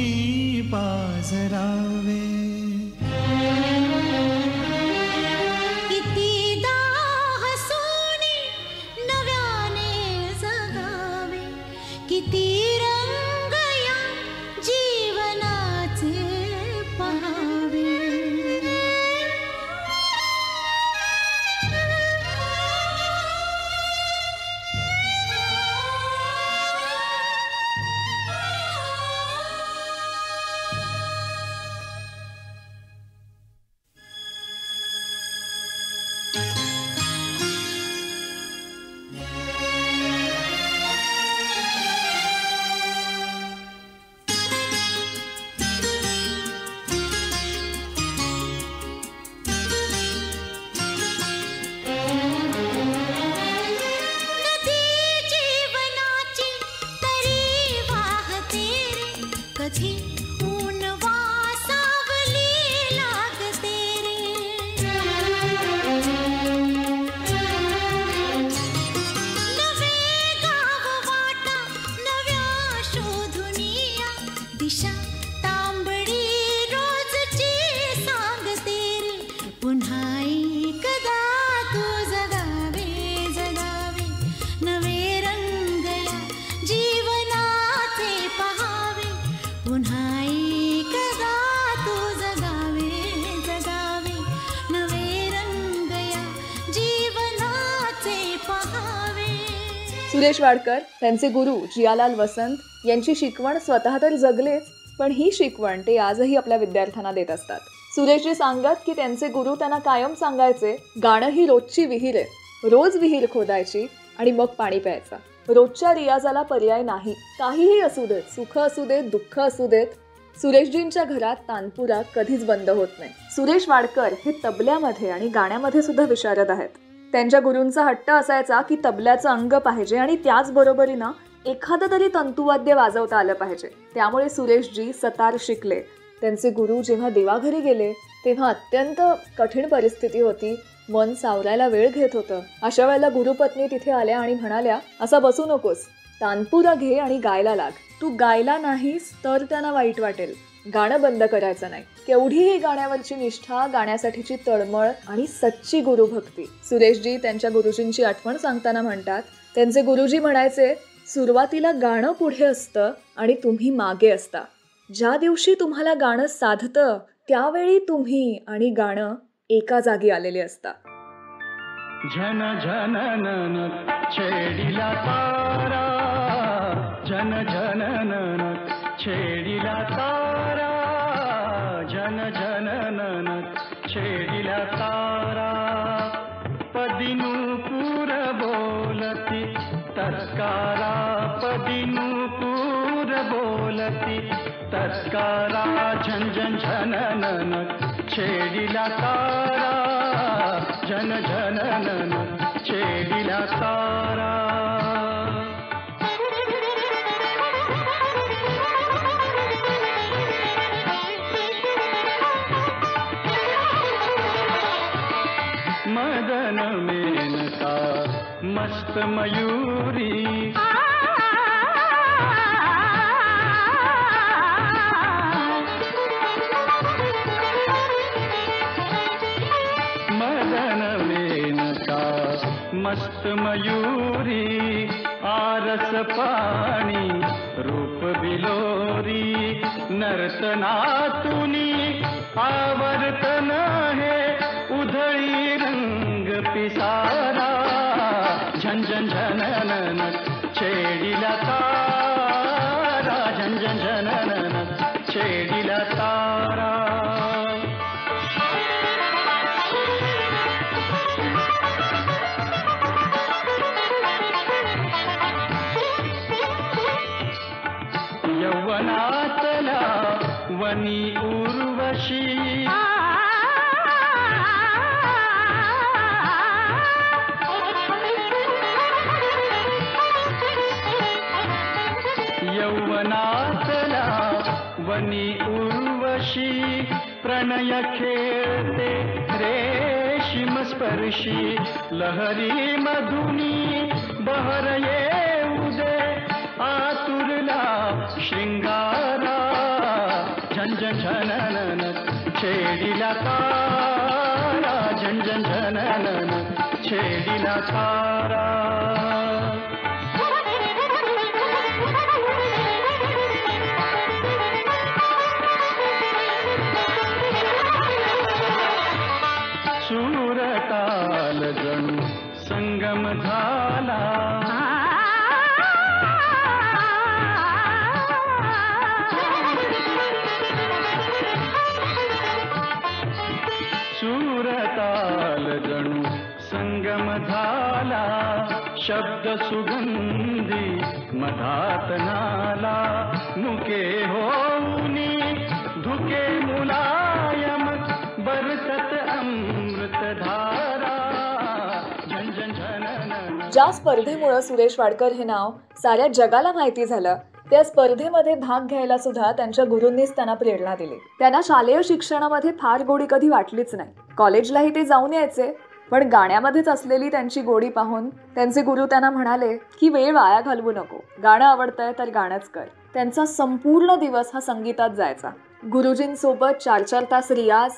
पाझरावे. कितीदा हसूनी नव्याने जगावे, किती रंग या जीवनाचे पहावे. कधी ऊन वासावली लागते रे. नवे गाव वाटा नव्या शोधुनिया, दिशा तांबडी रोजची सांगते रे. पुन्हा एकदा तू जगावे जगावे, नवे रंग या जीवनाचे पहावे. पुन्हा एकदा तू जगावे जगावे, नवे रंग या जीवनाचे पहावे. सुरेश वाडकर त्यांचे गुरु जियालाल वसंत यांची शिकवण स्वतः तर जगलेच, पण ही शिकवण ते आजही आपल्या विद्यार्थ्यांना देत असतात. सुरेशजी सांगत की त्यांचे गुरु त्यांना कायम सांगायचे, गाणं ही रोजची विहीर आहे, रोज विहीर खोदायची आणि मग पाणी प्यायचं. रोजच्या रियाजाला पर्याय नाही. काहीही असू देत, सुख असू देत, दुःख असू देत, सुरेशजींच्या घरात तानपुरा कधीच बंद होत नाही. सुरेश वाडकर हे तबल्यामध्ये आणि गाण्यामध्ये सुद्धा विशारद आहेत. त्यांच्या गुरूंचा हट्ट असायचा की तबल्याचं अंग पाहिजे आणि त्याचबरोबरीनं एखादं तरी तंतुवाद्य वाजवता आलं पाहिजे. त्यामुळे सुरेशजी सतार शिकले. त्यांचे गुरु जेव्हा देवाघरी गेले तेव्हा अत्यंत कठीण परिस्थिती होती. मन सावरायला वेळ घेत होतं. अशा वेळेला गुरुपत्नी तिथे आल्या आणि म्हणाल्या, असा बसू नकोस, तानपुरा घे आणि गायला लाग. तू गायला नाहीस तर त्यांना वाईट वाटेल. गाणं बंद करायचं नाही. केवढीही गाण्यावरची निष्ठा, गाण्यासाठीची तळमळ आणि सच्ची गुरुभक्ती. सुरेशजी त्यांच्या गुरुजींची आठवण सांगताना म्हणतात, त्यांचे गुरुजी म्हणायचे, सुरुवातीला गाणं पुढे असतं आणि तुम्ही मागे असता. ज्या दिवशी तुम्हाला गाणं साधतं त्यावेळी तुम्ही आणि गाणं एका जागी आलेले असता. झन झन नन छेडिला तारा, झन झन नन छेडिला तारा, झन झन नन छेडिला तारा. पदिनू पूर बोलती तत्कारा, पदिनू पूर बोलती तत्कारा. झन झन झन नन छेडिला तारा, झन झन नन छेडिला तारा. मदन मेनका मस्त मयूरी, मदन मेनका मस्त मयूरी. आरस पाणी रूप बिलोरी, नर्तनातुनी आवर्तन हे उधळी रंग पिसारा. झन झन झन छेडिला तारा, छेडिला तारा. यौवनातला वनी उर्वशी यौवनातला वनी उर्वशी प्रणय खेळते रेशीम स्पर्शी लहरी मधुनी बहर येऊ दे आतुरला शृंगारा झंझन झननन छेडिला तारा झंझन झननन छेडिला तारा. सूरताल जणू संगम झाला सूरताल जणू संगम झाला शब्द सुगंधी मधात नाला मुके होऊनी धुके मुलायम बरसत अमृतधारा झंझन झनन. ज्या स्पर्धेमुळे सुरेश वाडकर हे नाव साऱ्या जगाला माहिती झालं त्या स्पर्धेमध्ये भाग घ्यायला सुद्धा त्यांच्या गुरूंनीच त्यांना प्रेरणा दिली. त्यांना शालेय शिक्षणामध्ये फार गोडी कधी वाटलीच नाही. कॉलेजलाही ते जाऊन यायचे, पण गाण्यामध्येच असलेली त्यांची गोडी पाहून त्यांचे गुरु त्यांना म्हणाले की वेळ वाया घालवू नको, गाणं आवडतंय तर गाणंच कर. त्यांचा संपूर्ण दिवस हा संगीतात जायचा. गुरुजींसोबत 4-4 तास रियाज,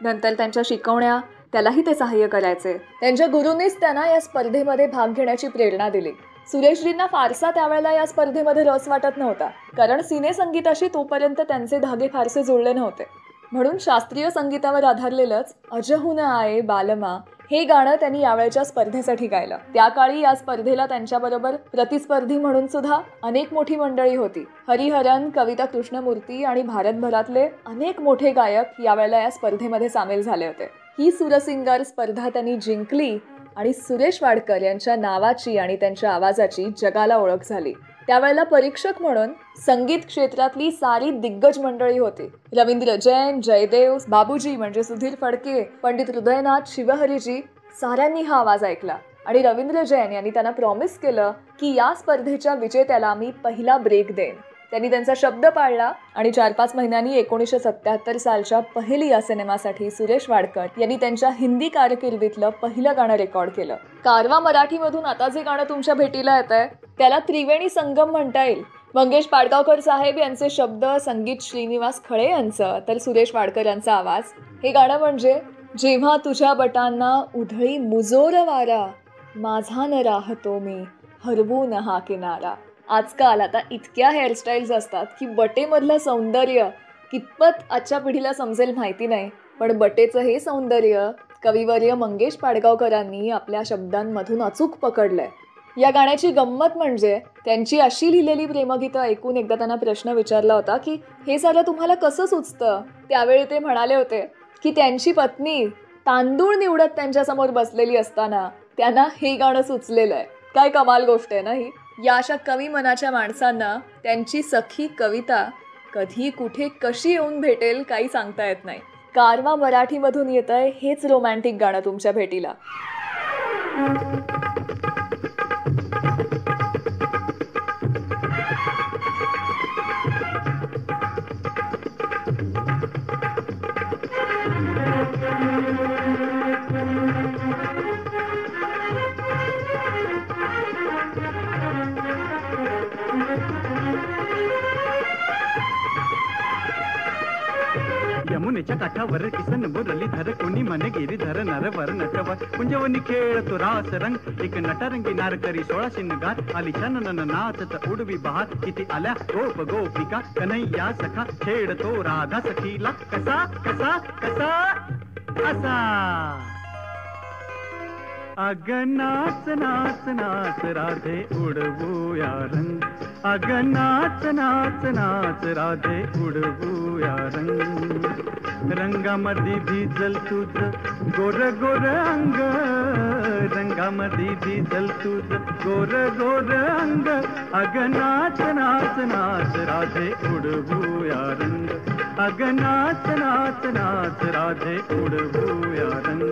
नंतर त्यांच्या शिकवण्या, त्यालाही ते सहाय्य करायचे. त्यांच्या गुरूंनीच त्यांना या स्पर्धेमध्ये भाग घेण्याची प्रेरणा दिली. सुरेशजींना फारसा त्यावेळेला या स्पर्धेमध्ये रस वाटत नव्हता, कारण सिने संगीताशी तोपर्यंत त्यांचे धागे फारसे जुळले नव्हते. म्हणून शास्त्रीय संगीतावर आधारलेलंच अजहून आये बालमा हे गाणं त्यांनी यावेळच्या स्पर्धेसाठी गायलं. त्या काळी या स्पर्धेला त्यांच्याबरोबर प्रतिस्पर्धी म्हणून सुद्धा अनेक मोठी मंडळी होती. हरिहरन, कविता कृष्णमूर्ती आणि भारतभरातले अनेक मोठे गायक यावेळेला या स्पर्धेमध्ये सामील झाले होते. ही सुरसिंगार स्पर्धा त्यांनी जिंकली आणि सुरेश वाडकर यांच्या नावाची आणि त्यांच्या आवाजाची जगाला ओळख झाली. त्यावेळेला परीक्षक म्हणून संगीत क्षेत्रातली सारी दिग्गज मंडळी होती. रवींद्र जैन, जयदेव, बाबूजी म्हणजे सुधीर फडके, पंडित हृदयनाथ, शिवहरीजी साऱ्यांनी हा आवाज ऐकला आणि रवींद्र जैन यांनी त्यांना प्रॉमिस केलं की या स्पर्धेच्या विजेत्याला मी पहिला ब्रेक देईन. त्यांनी त्यांचा शब्द पाळला आणि 4-5 महिन्यांनी 1977 सालच्या पहेली या सिनेमासाठी सुरेश वाडकर यांनी त्यांच्या हिंदी कारकिर्दीतलं पहिलं गाणं रेकॉर्ड केलं. कारवा मराठीमधून आता जे गाणं तुमच्या भेटीला येत आहे त्याला त्रिवेणी संगम म्हणता येईल. मंगेश पाडगावकर साहेब यांचे शब्द, संगीत श्रीनिवास खळे यांचं, तर सुरेश वाडकर यांचा आवाज. हे गाणं म्हणजे जेव्हा तुझ्या बटांना उधळी मुजोर वारा, माझा न राहतो मी हरवून हा किनारा. आजकाल आता इतक्या हेअरस्टाईल्स असतात की बटेमधलं सौंदर्य कितपत आजच्या पिढीला समजेल माहिती नाही, पण बटेचं हे सौंदर्य कविवर्य मंगेश पाडगावकरांनी आपल्या शब्दांमधून अचूक पकडलंय. या गाण्याची गंमत म्हणजे त्यांची अशी लिहिलेली प्रेमगीतं ऐकून एकदा त्यांना प्रश्न विचारला होता की हे सारं तुम्हाला कसं सुचतं. त्यावेळी ते म्हणाले होते की त्यांची पत्नी तांदूळ निवडत त्यांच्यासमोर बसलेली असताना त्यांना हे गाणं सुचलेलं आहे. काय कमाल गोष्ट आहे ना ही. या अशा कवी मनाच्या माणसांना त्यांची सखी कविता कधी कुठे कशी येऊन भेटेल काही सांगता येत नाही. कारवा मराठीमधून येत आहे हेच रोमॅन्टिक गाणं तुमच्या भेटीला. यमुनेच्या काठावर किसन मुरली धर कोणी मन गिरी धर नरवर नटवर कुंजवनी खेळतो रास रंग एक नटरंगी नारकरी 16 शिनगार आली छान नाचत उडवी बहार किती आल्या गोप गोपिका कन्हैया सखा खेळतो राधा सखीला कसा कसा कसा असा. अग नाच नाच नाच राधे उडवूया रंग, अग नाच नाच नाच राधे उडवूया रंग. रंगामध्ये भिजल तुझ गोर गोर अंग, रंगामध्ये भिजल तुझ गोर गोर अंग. अग नाच नाच नाच राधे उडवूया रंग, अग नाच नाच नाच राधे उडवूया रंग.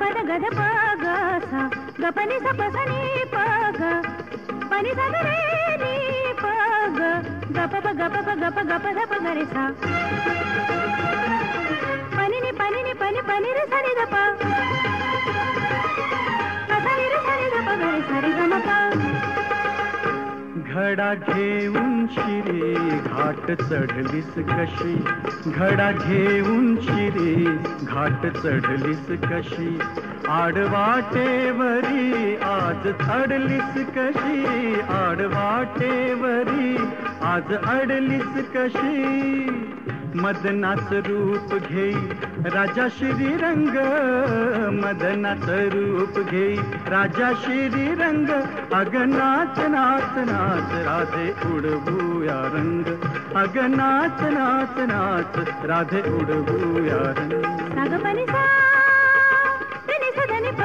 पद गद पग सा ग पनि सा प सा नि प ग पनि सा ग रे नि प ग ग प प ग प प ग प ग प ध प ग रे सा पनि नि पनि रे सा नि द प सा नि रे सा नि द प ग रे सा रे ग म प. घडा घेऊन शिरी घाट चढलीस कशी, घडा घेऊन शिरी घाट चढलीस कशी. आडवाटेवरी आज अडलीस कशी, आडवाटेवरी आज अडलीस कशी. मदनाच रूप घेई राजा श्रीरंग, मदनाच रूप घेई राजा श्रीरंग. अग नाच नाच नाच राधे उडवूया रंग, अग नाच नाच नाच राधे उडवूया रंग. सा ग पनि सा रे नि सा ध नि प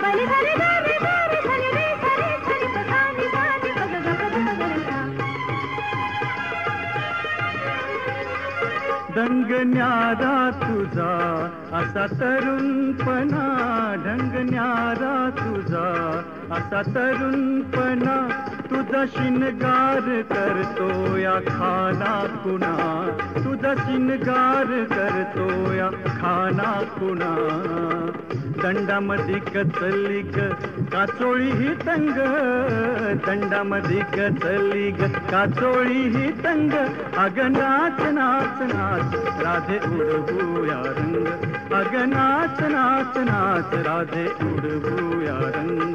पनि सा रे ग रे ग रे सा नि रे सा रे सा नि प सा नि प ग ग प ध प ग रे सा. ढंग न्यारा तुझा असा तरुणपणा, ढंग न्यारा तुझा असा तरुणपणा. तुझा शिनगार करतो या खाना कुणा, तुझा शिनगार करतो या खाना कुणा. दंडामध्ये कचली ग काचोळी ही तंग, दंडामध्ये कचली ग काचोळी ही तंग. अग नाच नाच नाच राधे उडवूया रंग, अग नाच नाच नाच राधे उडवूया रंग.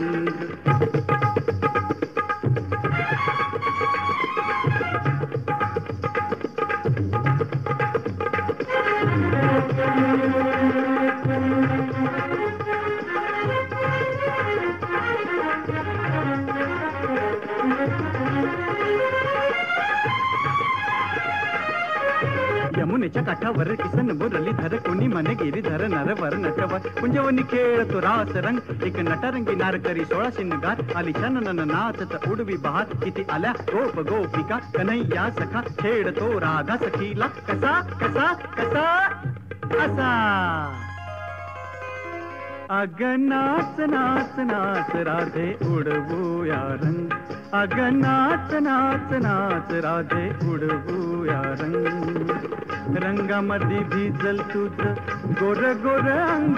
यमुनेच्या काठावर किसन मुरली धर, कोणी मने गिरीधर नरवर नटवर. कुंजवनी खेळतो रास रंग, एक नटरंगी नारकरी 16 शिनगार. आली छानन नाचत उडवी बहार, किती आल्या गोप गोपिका. कन्हैया सखा खेळतो राधा सखीला, कसा कसा कसा असा. अग नाच नाच नाच राधे उडवूया रंग, अग नाच नाच नाच राधे उडवूया रंग. रंगामध्ये भिजल तुझ गोर गोर अंग,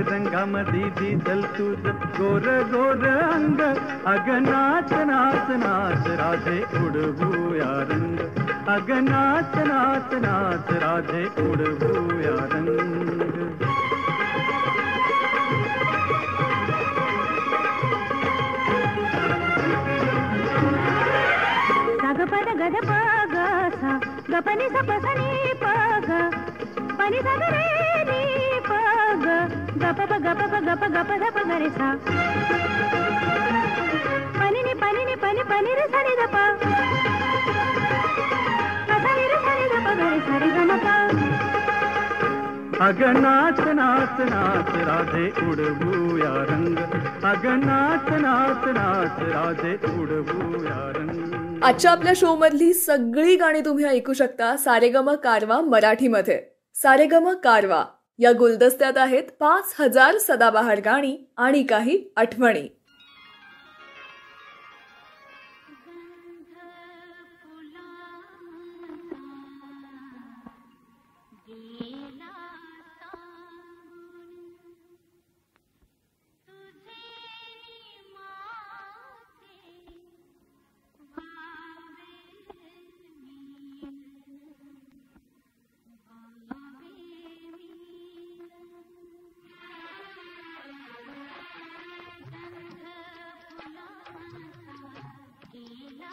रंगामध्ये भिजल तुझ गोर गोर अंग. अग नाच नाच नाच राधे उडवूया रंग, अग नाच नाच नाच राधे उडवूया रंग. ग पद गद प ग सा ग पनि सा प सा नि प ग पनि सा ग रे नि प ग ग प प ग प प ग प ग प ध प ग रे सा पनि नि पनि रे सा नि द प सा नि रे सा नि द प ग रे सा रे ग म प. अग नाच नाच नाच राधे उडवूया रंग, अग नाच नाच नाच राधे उडवूया रंग. आजच्या आपल्या शो मधली सगळी गाणी तुम्ही ऐकू शकता सारेगम कारवा मराठीमध्ये. सारेगम कारवा या गुलदस्त्यात आहेत 5000 सदाबहार गाणी आणि काही आठवणी. केला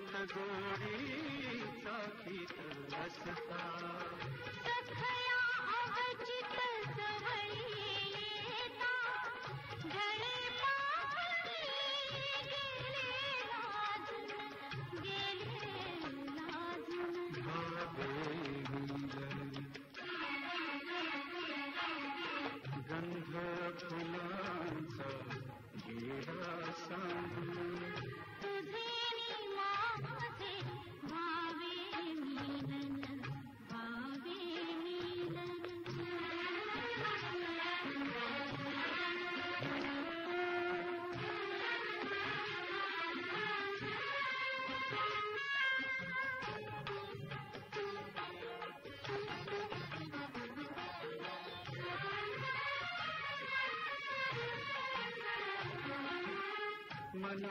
देत गोडी साखीत रसता सखया अवचित सवयी येता ढळे पाणी गेले लाजून गंध फुलांचा गेला सांगून तुझे माझे भावे मिलन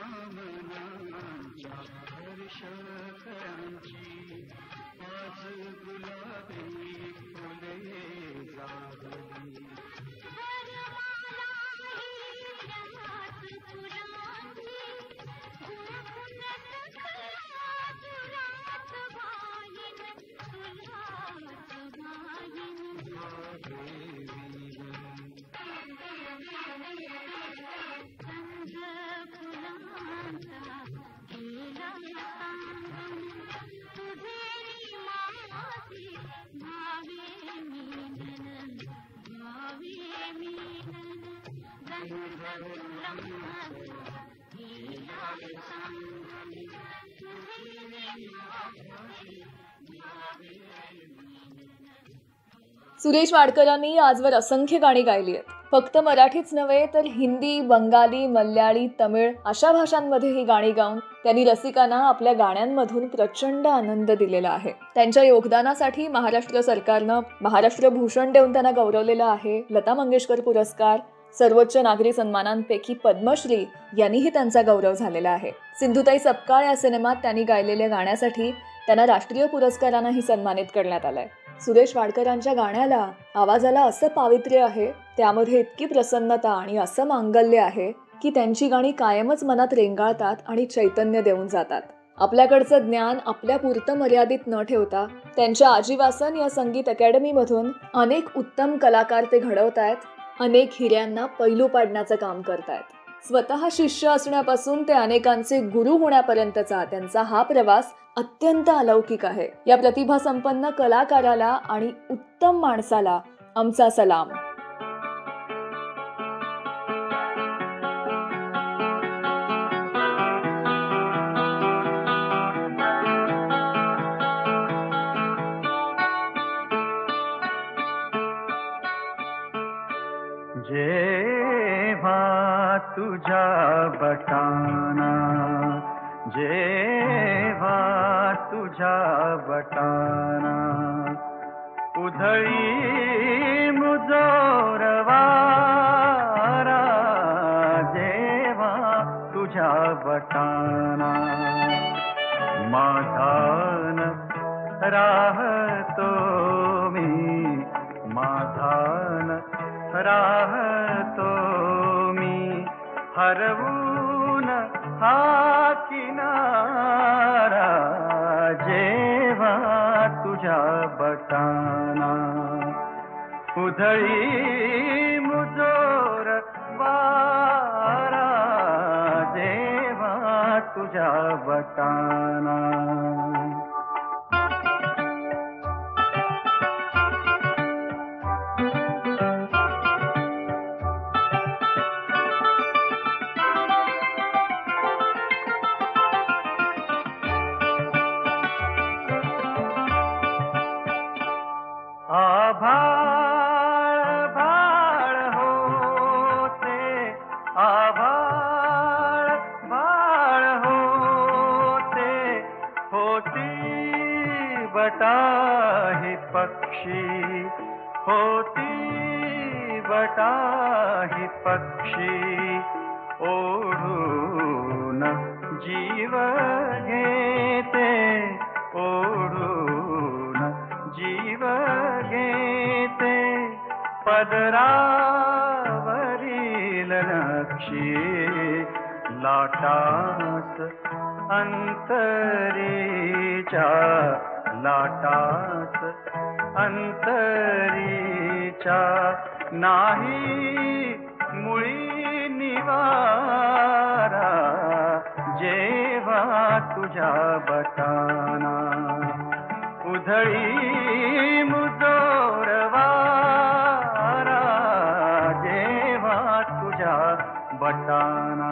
मनामनांच्या हर्षकरांची आज गुलाबी फुले जागली सुरेश वाडकरांनी आजवर असंख्य गाणी गायली आहेत. फक्त मराठीच नव्हे तर हिंदी, बंगाली, मल्याळी, तमिळ अशा भाषांमध्ये ही गाणी गाऊन त्यांनी रसिकांना आपल्या गाण्यांमधून प्रचंड आनंद दिलेला आहे. त्यांच्या योगदानासाठी महाराष्ट्र सरकारनं महाराष्ट्र भूषण देऊन त्यांना गौरवलेलं आहे. लता मंगेशकर पुरस्कार, सर्वोच्च नागरी सन्मानांपैकी पद्मश्री यांनीही त्यांचा गौरव झालेला आहे. सिंधुताई सपकाळ या सिनेमात त्यांनी गायलेल्या गाण्यासाठी त्यांना राष्ट्रीय पुरस्कारानंही सन्मानित करण्यात आलंय. सुरेश वाडकरांच्या गाण्याला, आवाजाला असं पावित्र्य आहे, त्यामध्ये इतकी प्रसन्नता आणि असं मांगल्य आहे की त्यांची गाणी कायमच मनात रेंगाळतात आणि चैतन्य देऊन जातात. आपल्याकडचं ज्ञान आपल्या पुरतं मर्यादित न ठेवता त्यांच्या आजीवासन या संगीत अकॅडमीमधून अनेक उत्तम कलाकार ते घडवतायत. अनेक हिऱ्यांना पैलू पाडण्याचं काम करतायत. स्वतः शिष्य असण्यापासून ते अनेकांचे गुरु होण्यापर्यंतचा त्यांचा हा प्रवास अत्यंत अलौकिक आहे. या प्रतिभासंपन्न कलाकाराला आणि उत्तम माणसाला आमचा सलाम. जेव्हा तुझ्या बटाना जेव्हा तुझ्या बटाना उधळी मुजोर वारा जेव्हा तुझ्या बटाना माझान राहतो मी माझान राहतो मी हरवून हा किनारा जेव्हा तुझ्या बटाना उधळी मुजोर वारा जेव्हा तुझ्या बटाना आभाळ भाळ होते आभाळ भाळ होते होती बटाही पक्षी होती बटाही पक्षी ओढून जीव घेते ओढून जीव घेते पदरावरील नक्षी लाटास अंतरीच्या लाटास अंतरीच्या नाही मुळी निवारा जेव्हा तुझ्या बटाना उधळी मुजोर वारा जेव्हा तुझ्या बटाना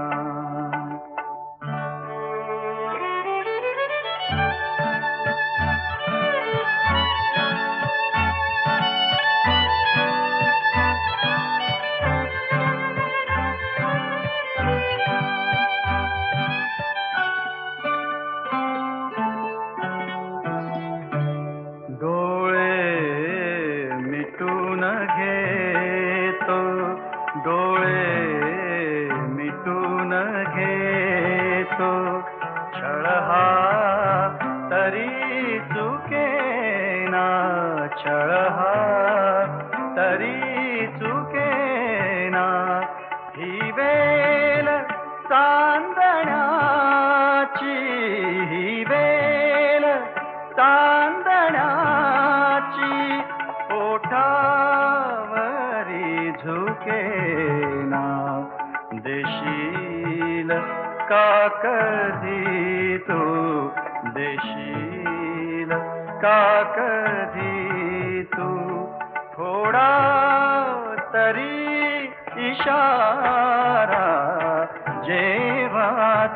तरी चुकेना ही वेल चांदण्याची ही वेल चांदण्याची ओठावरी झुकेना देशील का कधी तू देशील का कधी तू थोडा तरी इशारा जेव्हा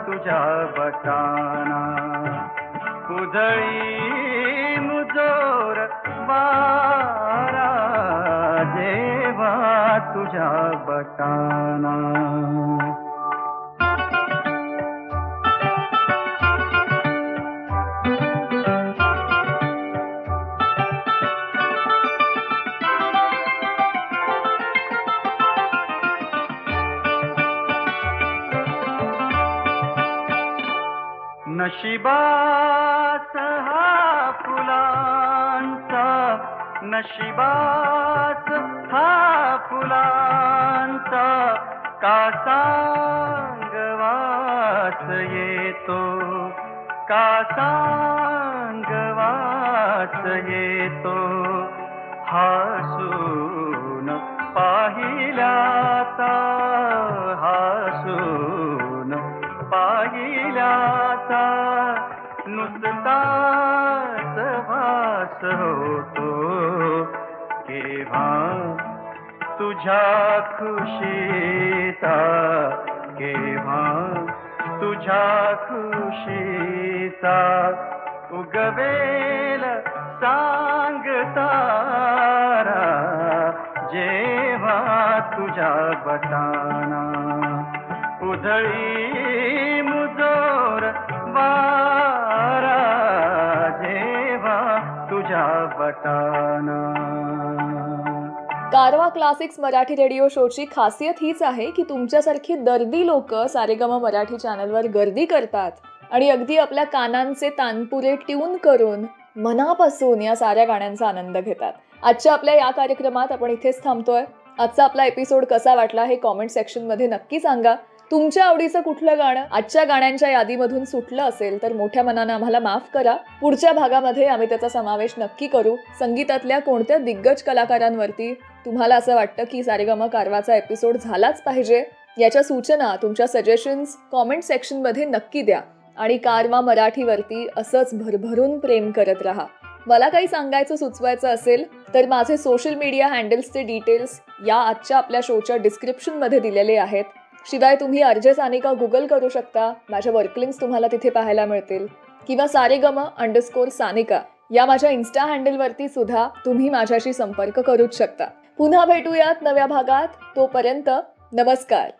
तुझ्या बटाना उधळी मुजोर वारा जेव्हा तुझ्या बटाना नशिबास हा फुलांचा नशिबास हा फुलांचा का सांगवास येतो का सांगवास येतो हसून पाहिल्याचा हसून पाहिल्याचा नुसताच भास होतो केव्हा तुझ्या खुशीचा केव्हा तुझ्या खुशीचा उगवेल सांगतारा जेव्हा तुझ्या बटाना उधळी मुजोर वारा जेव्हा तुझ्या बटाना. कारवा क्लासिक्स मराठी रेडिओ शोची खासियत हीच आहे की तुमच्यासारखी दर्दी लोक सारेगम मराठी चॅनलवर गर्दी करतात आणि अगदी आपल्या कानांचे तानपुरे ट्यून करून मनापासून या साऱ्या गाण्यांचा आनंद घेतात. आजच्या आपल्या या कार्यक्रमात आपण इथेच थांबतोय. आजचा आपला एपिसोड कसा वाटला हे कॉमेंट सेक्शनमध्ये नक्की सांगा. तुमच्या आवडीचं कुठलं गाणं आजच्या गाण्यांच्या यादीमधून सुटलं असेल तर मोठ्या मनानं आम्हाला माफ करा. पुढच्या भागामध्ये आम्ही त्याचा समावेश नक्की करू. संगीतातल्या कोणत्या दिग्गज कलाकारांवरती तुम्हाला असं वाटतं की सारेगम कारवाचा एपिसोड झालाच पाहिजे याच्या सूचना तुमच्या सजेशन्स कॉमेंट सेक्शनमध्ये नक्की द्या. आणि कारवा मराठीवरती असंच भरभरून प्रेम करत राहा. मला काही सांगायचं सुचवायचं असेल तर माझे सोशल मीडिया हँडल्सचे डिटेल्स या आजच्या आपल्या शोच्या डिस्क्रिप्शनमध्ये दिलेले आहेत. शिवाय तुम्ही आरजे सानिका गुगल करू शकता. माझ्या वर्कलिंक्स तुम्हाला तिथे पाहायला मिळतील. किंवा सारेगम_सानिका या माझ्या इन्स्टा हँडलवरती सुद्धा तुम्ही माझ्याशी संपर्क करूच शकता. पुन्हा भेटूयात नव्या भागात. तोपर्यंत नमस्कार.